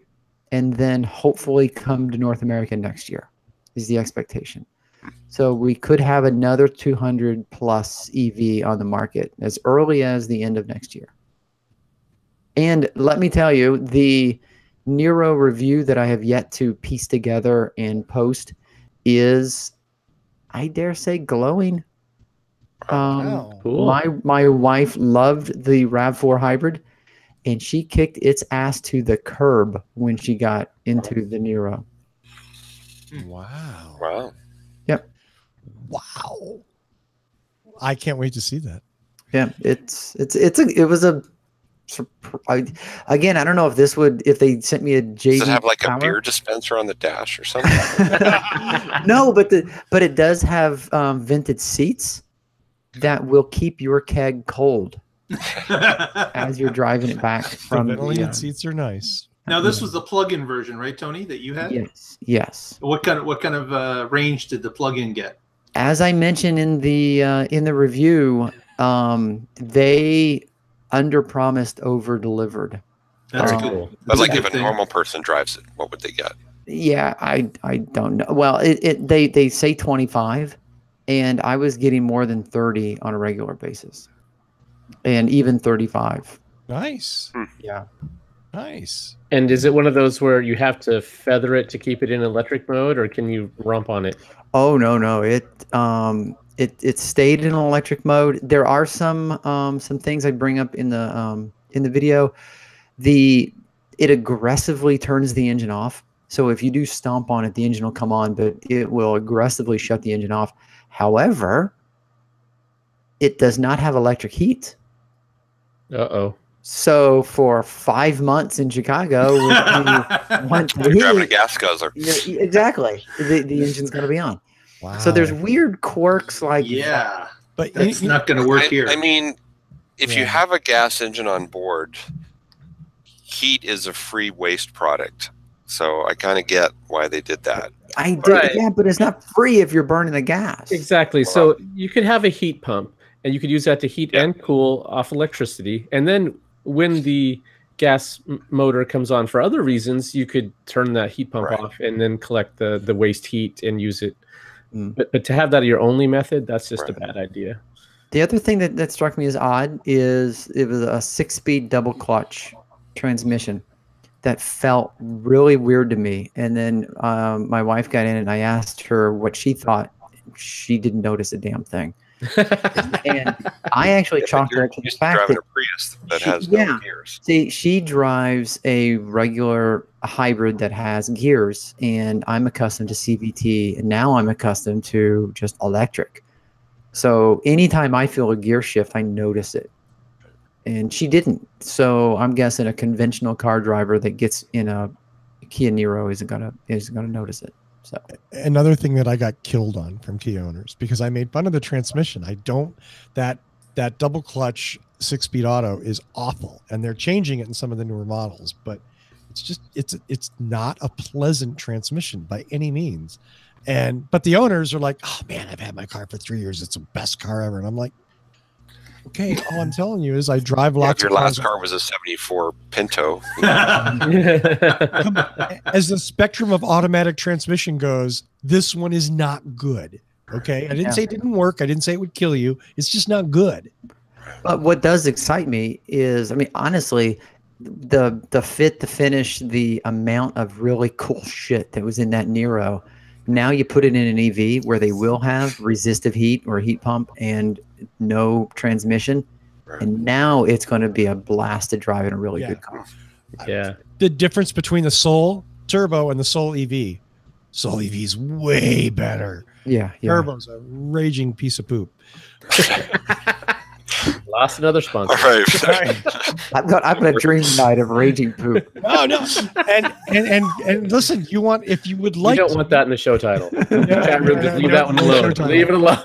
and then hopefully come to North America next year is the expectation. So we could have another 200 plus EV on the market as early as the end of next year. And let me tell you, the Niro review that I have yet to piece together and post is, I dare say, glowing. Wow. Cool. My wife loved the RAV4 hybrid, and she kicked its ass to the curb when she got into the Niro. Wow. Wow. Wow. I can't wait to see that. Yeah, it was a again, I don't know if this would, if they sent me a JD. Does it have like a Power. beer dispenser on the dash or something? No, but it does have vented seats that will keep your keg cold as you're driving it back The from ventilated the, seats are nice. Now, this was the plug-in version, right, Tony, that you had? yes. What kind of range did the plug-in get? As I mentioned in the review, they under-promised, over-delivered. That's Oh. good. Cool. But That's like good if a thing. normal person drives it, what would they get? Yeah, I don't know. Well, they say 25, and I was getting more than 30 on a regular basis, and even 35. Nice. Yeah. Nice. And is it one of those where you have to feather it to keep it in electric mode, or can you rump on it? Oh no, it stayed in electric mode. There are some things I bring up in the video. It aggressively turns the engine off. So if you do stomp on it, the engine will come on, but it will aggressively shut the engine off. However, it does not have electric heat. Uh-oh. So for 5 months in Chicago, when you want the You're driving a heat, gas guzzler. exactly, the engine's going to be on. Wow. So there's weird quirks like Yeah, but that's not going to work here. I mean, if you Yeah. have a gas engine on board, heat is a free waste product. So I kind of get why they did that. I do, Right. yeah, but it's not free if you're burning the gas. Exactly. So you could have a heat pump, and you could use that to heat Yeah. and cool off electricity. And then when the gas motor comes on for other reasons, you could turn that heat pump Right. off and then collect the waste heat and use it. Mm. But to have that your only method, that's just a Right. bad idea. The other thing that struck me as odd is it was a 6-speed double clutch transmission that felt really weird to me. And then my wife got in and I asked her what she thought. She didn't notice a damn thing. And I actually chalked You're that to the used to fact driving that a Prius that she- has no yeah. gears. see, she drives a regular hybrid that has gears, and I'm accustomed to CVT, and now I'm accustomed to just electric. So anytime I feel a gear shift, I notice it. And she didn't. So I'm guessing a conventional car driver that gets in a Kia Niro isn't gonna notice it. So another thing that I got killed on from Kia owners because I made fun of the transmission. That double clutch 6-speed auto is awful, and they're changing it in some of the newer models, but it's not a pleasant transmission by any means. But the owners are like, oh man, I've had my car for 3 years. It's the best car ever. And I'm like, okay, all I'm telling you is I drive lots if of your cars. last car was a 74 Pinto. As the spectrum of automatic transmission goes, this one is not good. Okay. I didn't say it didn't work. I didn't say it would kill you. It's just not good. But what does excite me is, I mean, honestly, the fit, the finish, the amount of really cool shit that was in that Nero. Now you put it in an EV where they will have resistive heat or heat pump and no transmission. And now it's going to be a blast to drive in a really good car. Yeah. The difference between the Soul Turbo and the Soul EV. Soul EV is way better. Yeah. Turbo's a raging piece of poop. Lost another sponsor. All right. I've got a dream night of raging poop. No. And listen, if you would like, You don't want that in the show title. Chat room, just leave no, that one no alone. show Leave it alone.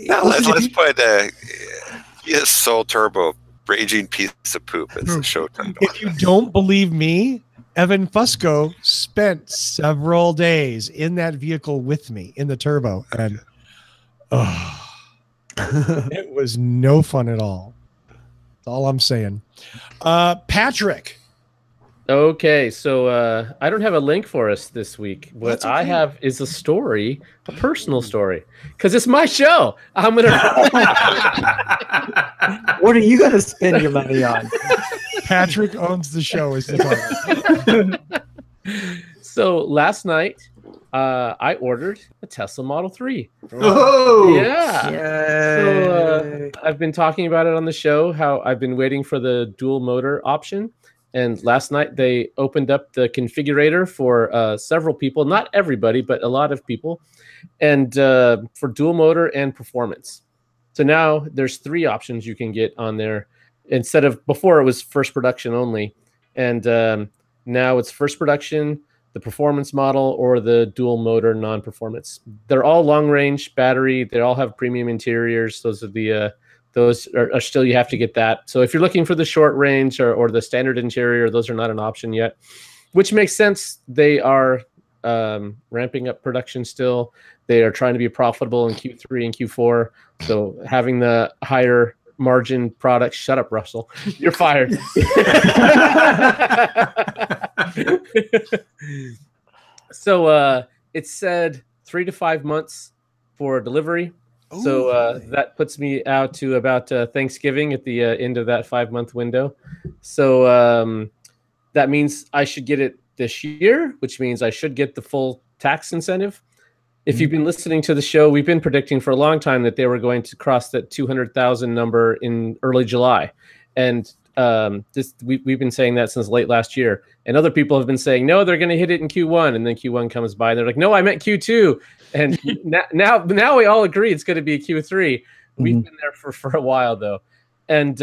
Now listen, let's put yes, Soul Turbo, raging piece of poop as the show title. if you don't believe me, Evan Fusco spent several days in that vehicle with me in the Turbo, and it was no fun at all. That's all I'm saying. Patrick. Okay, so I don't have a link for us this week. What That's okay. I have is a story, a personal story, because it's my show. I'm gonna. What are you going to spend your money on? Patrick owns the show. Is the title. So last night, I ordered a Tesla Model 3. Oh, Yeah. So I've been talking about it on the show, how I've been waiting for the dual motor option. And last night they opened up the configurator for several people, not everybody, but a lot of people, and for dual motor and performance. So now there's 3 options you can get on there instead of before it was first production only. And now it's first production, the performance model, or the dual motor non-performance. They're all long range battery. They all have premium interiors. Those are those are still, you have to get that. So if you're looking for the short range or the standard interior, those are not an option yet, which makes sense. They are ramping up production still. They are trying to be profitable in Q3 and Q4. So having the higher margin product, shut up, Russell, you're fired. So it said 3 to 5 months for delivery. So that puts me out to about Thanksgiving at the end of that 5-month window. So that means I should get it this year, which means I should get the full tax incentive. If you've been listening to the show, we've been predicting for a long time that they were going to cross that 200,000 number in early July. And we've been saying that since late last year. And other people have been saying, no, they're going to hit it in Q1. And then Q1 comes by and they're like, no, I meant Q2. And now we all agree it's going to be Q3. We've been there for a while, though. And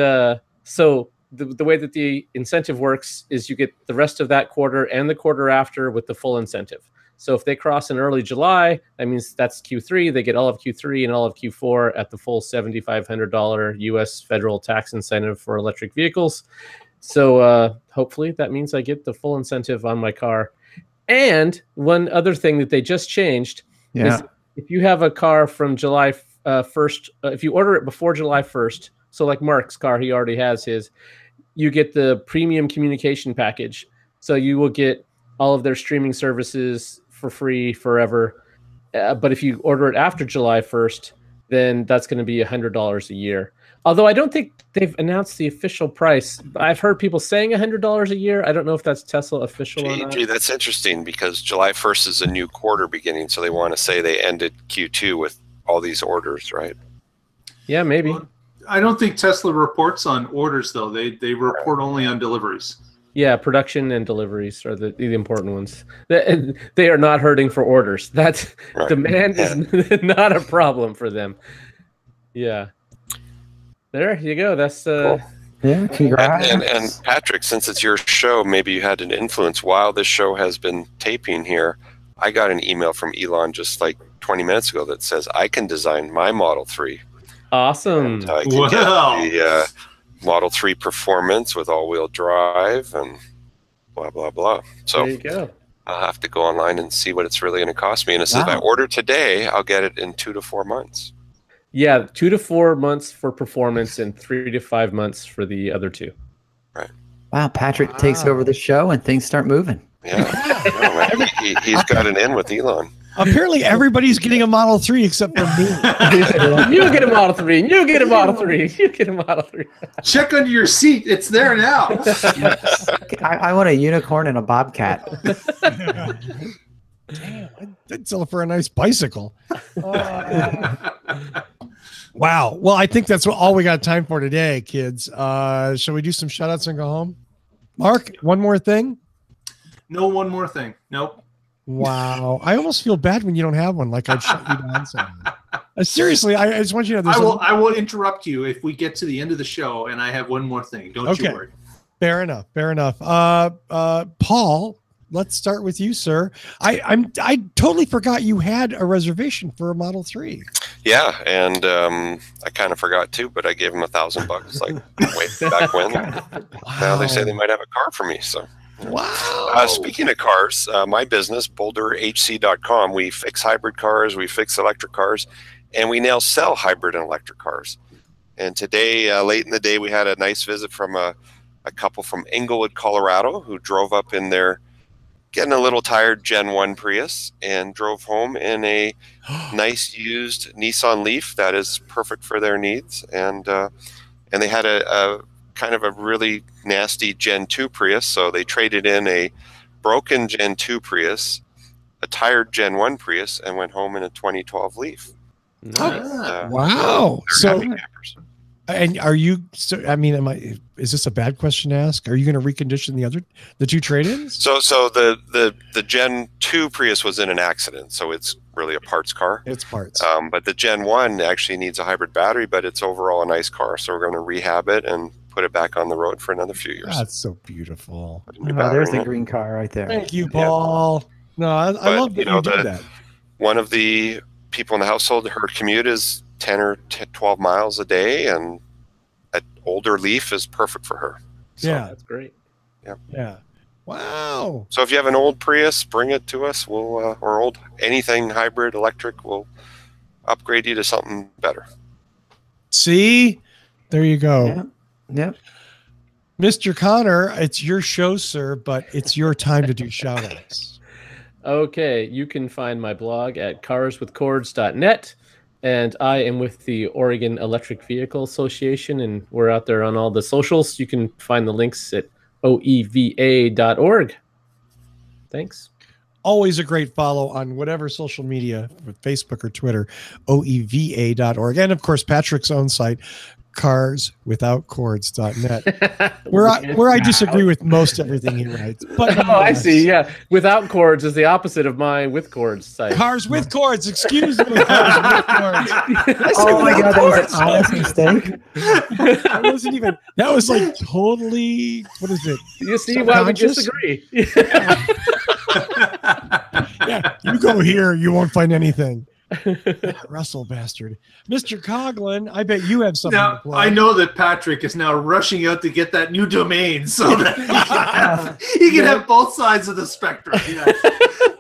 so the way that the incentive works is you get the rest of that quarter and the quarter after with the full incentive. So if they cross in early July, that means that's Q3. They get all of Q3 and all of Q4 at the full $7,500 U.S. federal tax incentive for electric vehicles. So hopefully that means I get the full incentive on my car. And one other thing that they just changed is if you have a car from July 1st, if you order it before July 1st, so like Mark's car, he already has his, you get the premium communication package. So you will get all of their streaming services for free forever. But if you order it after July 1st, then that's going to be $100 a year. Although I don't think they've announced the official price. I've heard people saying $100 a year. I don't know if that's Tesla official or not. Gee, that's interesting because July 1st is a new quarter beginning, so they want to say they ended Q2 with all these orders, right? Yeah, maybe. Well, I don't think Tesla reports on orders, though. They report only on deliveries. Yeah, production and deliveries are the important ones. They are not hurting for orders. That's right. Demand is not a problem for them. Yeah. There you go. That's cool. Yeah, congrats. And Patrick, since it's your show, maybe you had an influence while this show has been taping here. I got an email from Elon just like 20 minutes ago that says I can design my Model 3. Awesome. And I can get the Model 3 performance with all-wheel drive and blah, blah, blah. So there you go. I'll have to go online and see what it's really going to cost me. And it says if I order today, I'll get it in 2 to 4 months. Yeah, 2 to 4 months for performance and 3 to 5 months for the other two. Right. Wow, Patrick takes over the show and things start moving. Yeah. No, man, he's got an in with Elon. Apparently, everybody's getting a Model 3 except for me. You get a Model 3. You get a Model 3. You get a Model 3. Check under your seat. It's there now. I want a unicorn and a bobcat. Damn, I'd sell it for a nice bicycle. Wow. Well, I think that's all we got time for today, kids. Shall we do some shout outs and go home? Mark, one more thing? No, one more thing. Nope. Wow. I almost feel bad when you don't have one, like I'd shut you down somewhere. Seriously, I just want you to know. I will interrupt you if we get to the end of the show and I have one more thing. Don't you worry. Fair enough. Fair enough. Paul, let's start with you, sir. I totally forgot you had a reservation for a Model 3. Yeah, and I kind of forgot too, but I gave him $1,000 like way back when. Now they say they might have a car for me. So wow. Speaking of cars, my business, BoulderHC.com, we fix hybrid cars, we fix electric cars, and we now sell hybrid and electric cars. And today, late in the day, we had a nice visit from a couple from Englewood, Colorado, who drove up in their getting a little tired Gen 1 Prius and drove home in a nice used Nissan Leaf that is perfect for their needs. And they had a kind of a really nasty Gen 2 Prius, so they traded in a broken Gen 2 Prius, a tired Gen 1 Prius, and went home in a 2012 Leaf. Nice. Wow. So, and are you? So, I mean, is this a bad question to ask? Are you going to recondition the two trade-ins? So the Gen 2 Prius was in an accident, so it's really a parts car. It's parts. But the Gen 1 actually needs a hybrid battery, but it's overall a nice car, so we're going to rehab it and put it back on the road for another few years. That's so beautiful. There's the green car right there. Thank you, Paul. Yeah. No, I love that you did that. One of the people in the household, her commute is 10 or 12 miles a day, and an older Leaf is perfect for her. So, yeah, that's great. Yeah. Wow. So if you have an old Prius, bring it to us. We'll or old anything hybrid, electric, we'll upgrade you to something better. See, there you go. Yeah. Mr. Connor, it's your show, sir, but it's your time to do shout outs. Okay, you can find my blog at carswithcords.net, and I am with the Oregon Electric Vehicle Association, and we're out there on all the socials. You can find the links at oeva.org. Thanks. Always a great follow on whatever social media, with Facebook or Twitter, oeva.org. And, of course, Patrick's own site, carswithoutcords.net, where I disagree with most everything he writes. But I see. Yeah, without cords is the opposite of my with cords site. Cars with cords. Excuse me. Cars with cords. Oh my God, that was an honest mistake. That wasn't even. That was like totally. What is it? You see why we disagree? Yeah, you go here, you won't find anything. Russell bastard. Mr. Coughlin, I bet you have something now, to play. I know that Patrick is now rushing out to get that new domain so that he can have both sides of the spectrum. Yeah.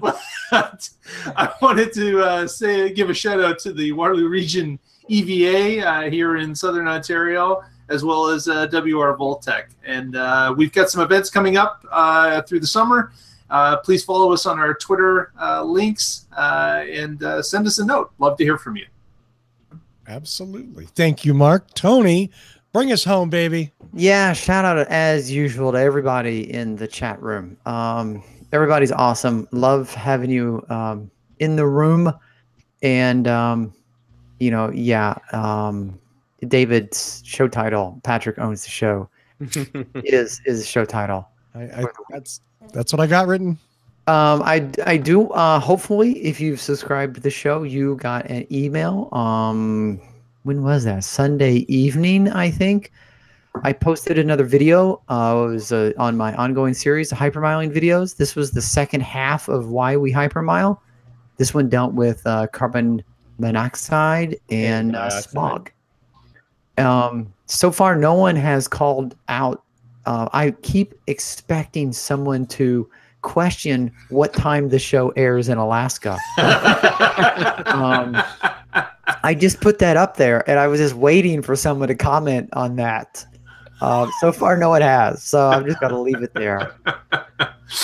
But I wanted to give a shout out to the Waterloo Region EVA here in Southern Ontario, as well as WR Voltec. And we've got some events coming up through the summer. Please follow us on our Twitter links and send us a note. Love to hear from you. Absolutely. Thank you, Mark. Tony, bring us home, baby. Yeah, shout out as usual to everybody in the chat room. Everybody's awesome. Love having you in the room. And, David's show title, Patrick Owns the Show, is a show title. That's what I got written. I do. Hopefully, if you've subscribed to the show, you got an email. When was that? Sunday evening, I think. I posted another video. It was on my ongoing series of hypermiling videos. This was the second half of why we hypermile. This one dealt with carbon monoxide and smog. So far, no one has called out. I keep expecting someone to question what time the show airs in Alaska. I just put that up there, and I was just waiting for someone to comment on that. So far, no one has, so I'm just gonna leave it there.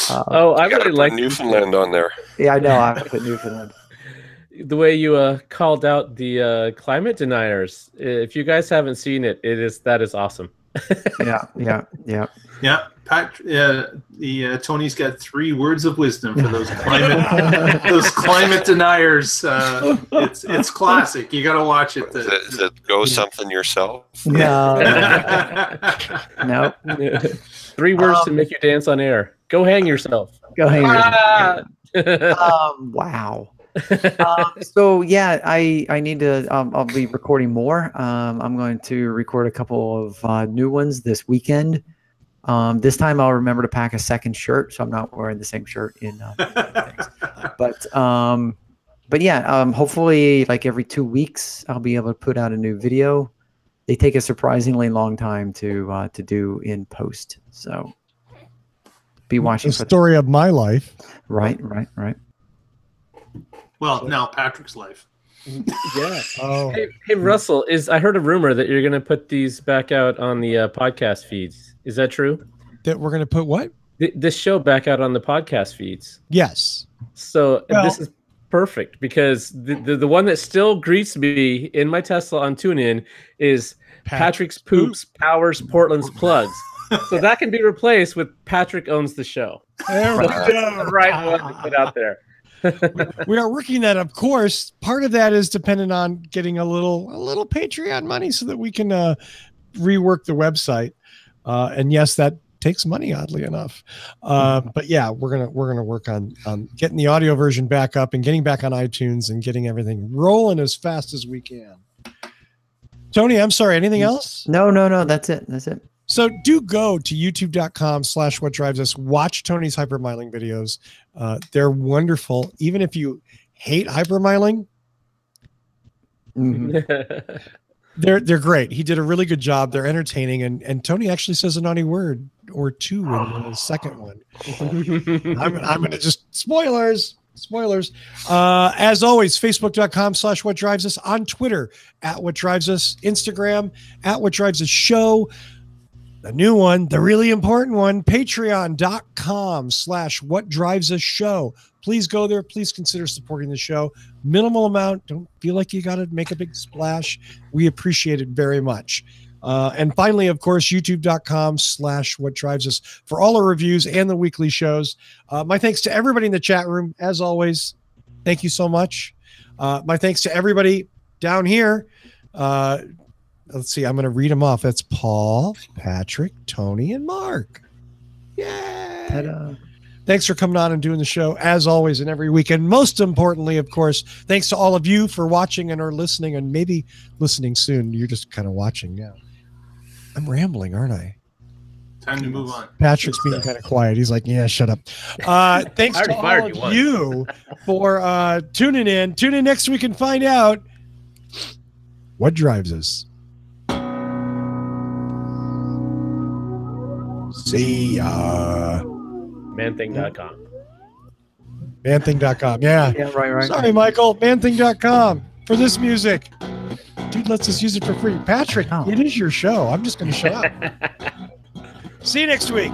I really like Newfoundland on there. Yeah, I know. I put Newfoundland. the way you called out the climate deniers. If you guys haven't seen it, that is awesome. Yeah. Pat, Tony's got 3 words of wisdom for those climate deniers. It's classic. You got to watch it. Is it go something yourself? No. No. 3 words to make you dance on air. Go hang yourself. Go hang yourself. Wow. So yeah, I need to. I'll be recording more. I'm going to record a couple of new ones this weekend. This time I'll remember to pack a second shirt, so I'm not wearing the same shirt in things. But yeah, hopefully like every 2 weeks I'll be able to put out a new video. They take a surprisingly long time to do in post, so be watching. The story of my life. Right. Well, now Patrick's life. Yeah. Oh. Hey, Russell, I heard a rumor that you're going to put these back out on the podcast feeds. Is that true? That we're going to put what? This show back out on the podcast feeds. Yes. So this is perfect because the one that still greets me in my Tesla on TuneIn is Patrick's Poops Powers Portland's Plugs. So that can be replaced with Patrick Owns the Show. There we go. The right one to put out there. We are working that. Of course, part of that is dependent on getting a little Patreon money so that we can rework the website. And yes, that takes money, oddly enough. But yeah, we're gonna work on getting the audio version back up and getting back on iTunes and getting everything rolling as fast as we can. Tony, I'm sorry. Anything else? No. That's it. So do go to youtube.com/whatdrivesus. Watch Tony's hypermiling videos. They're wonderful. Even if you hate hypermiling, they're great. He did a really good job. They're entertaining. And Tony actually says a naughty word or 2 in the second one. I'm going to just spoilers. As always, facebook.com/whatdrivesus, on Twitter @whatdrivesus, Instagram @whatdrivesusshow. The new one, the really important one, patreon.com/whatdrivesusshow. Please go there. Please consider supporting the show. Minimal amount. Don't feel like you got to make a big splash. We appreciate it very much. And finally, of course, youtube.com/whatdrivesus for all our reviews and the weekly shows. My thanks to everybody in the chat room. As always, thank you so much. My thanks to everybody down here. Let's see. I'm going to read them off. That's Paul, Patrick, Tony, and Mark. Yay! Ta-da. Thanks for coming on and doing the show as always and every week. And most importantly, of course, thanks to all of you for watching and or listening and maybe listening soon. You're just kind of watching now. I'm rambling, aren't I? Time to move on. Patrick's being kind of quiet. He's like, yeah, shut up. Thanks to all of you for tuning in. Tune in next week and find out what drives us. See ya. Manthing.com. Manthing.com. Yeah. Yeah, right. Sorry, Michael. Manthing.com for this music. Dude lets us use it for free. Patrick, It is your show. I'm just going to shut up. See you next week.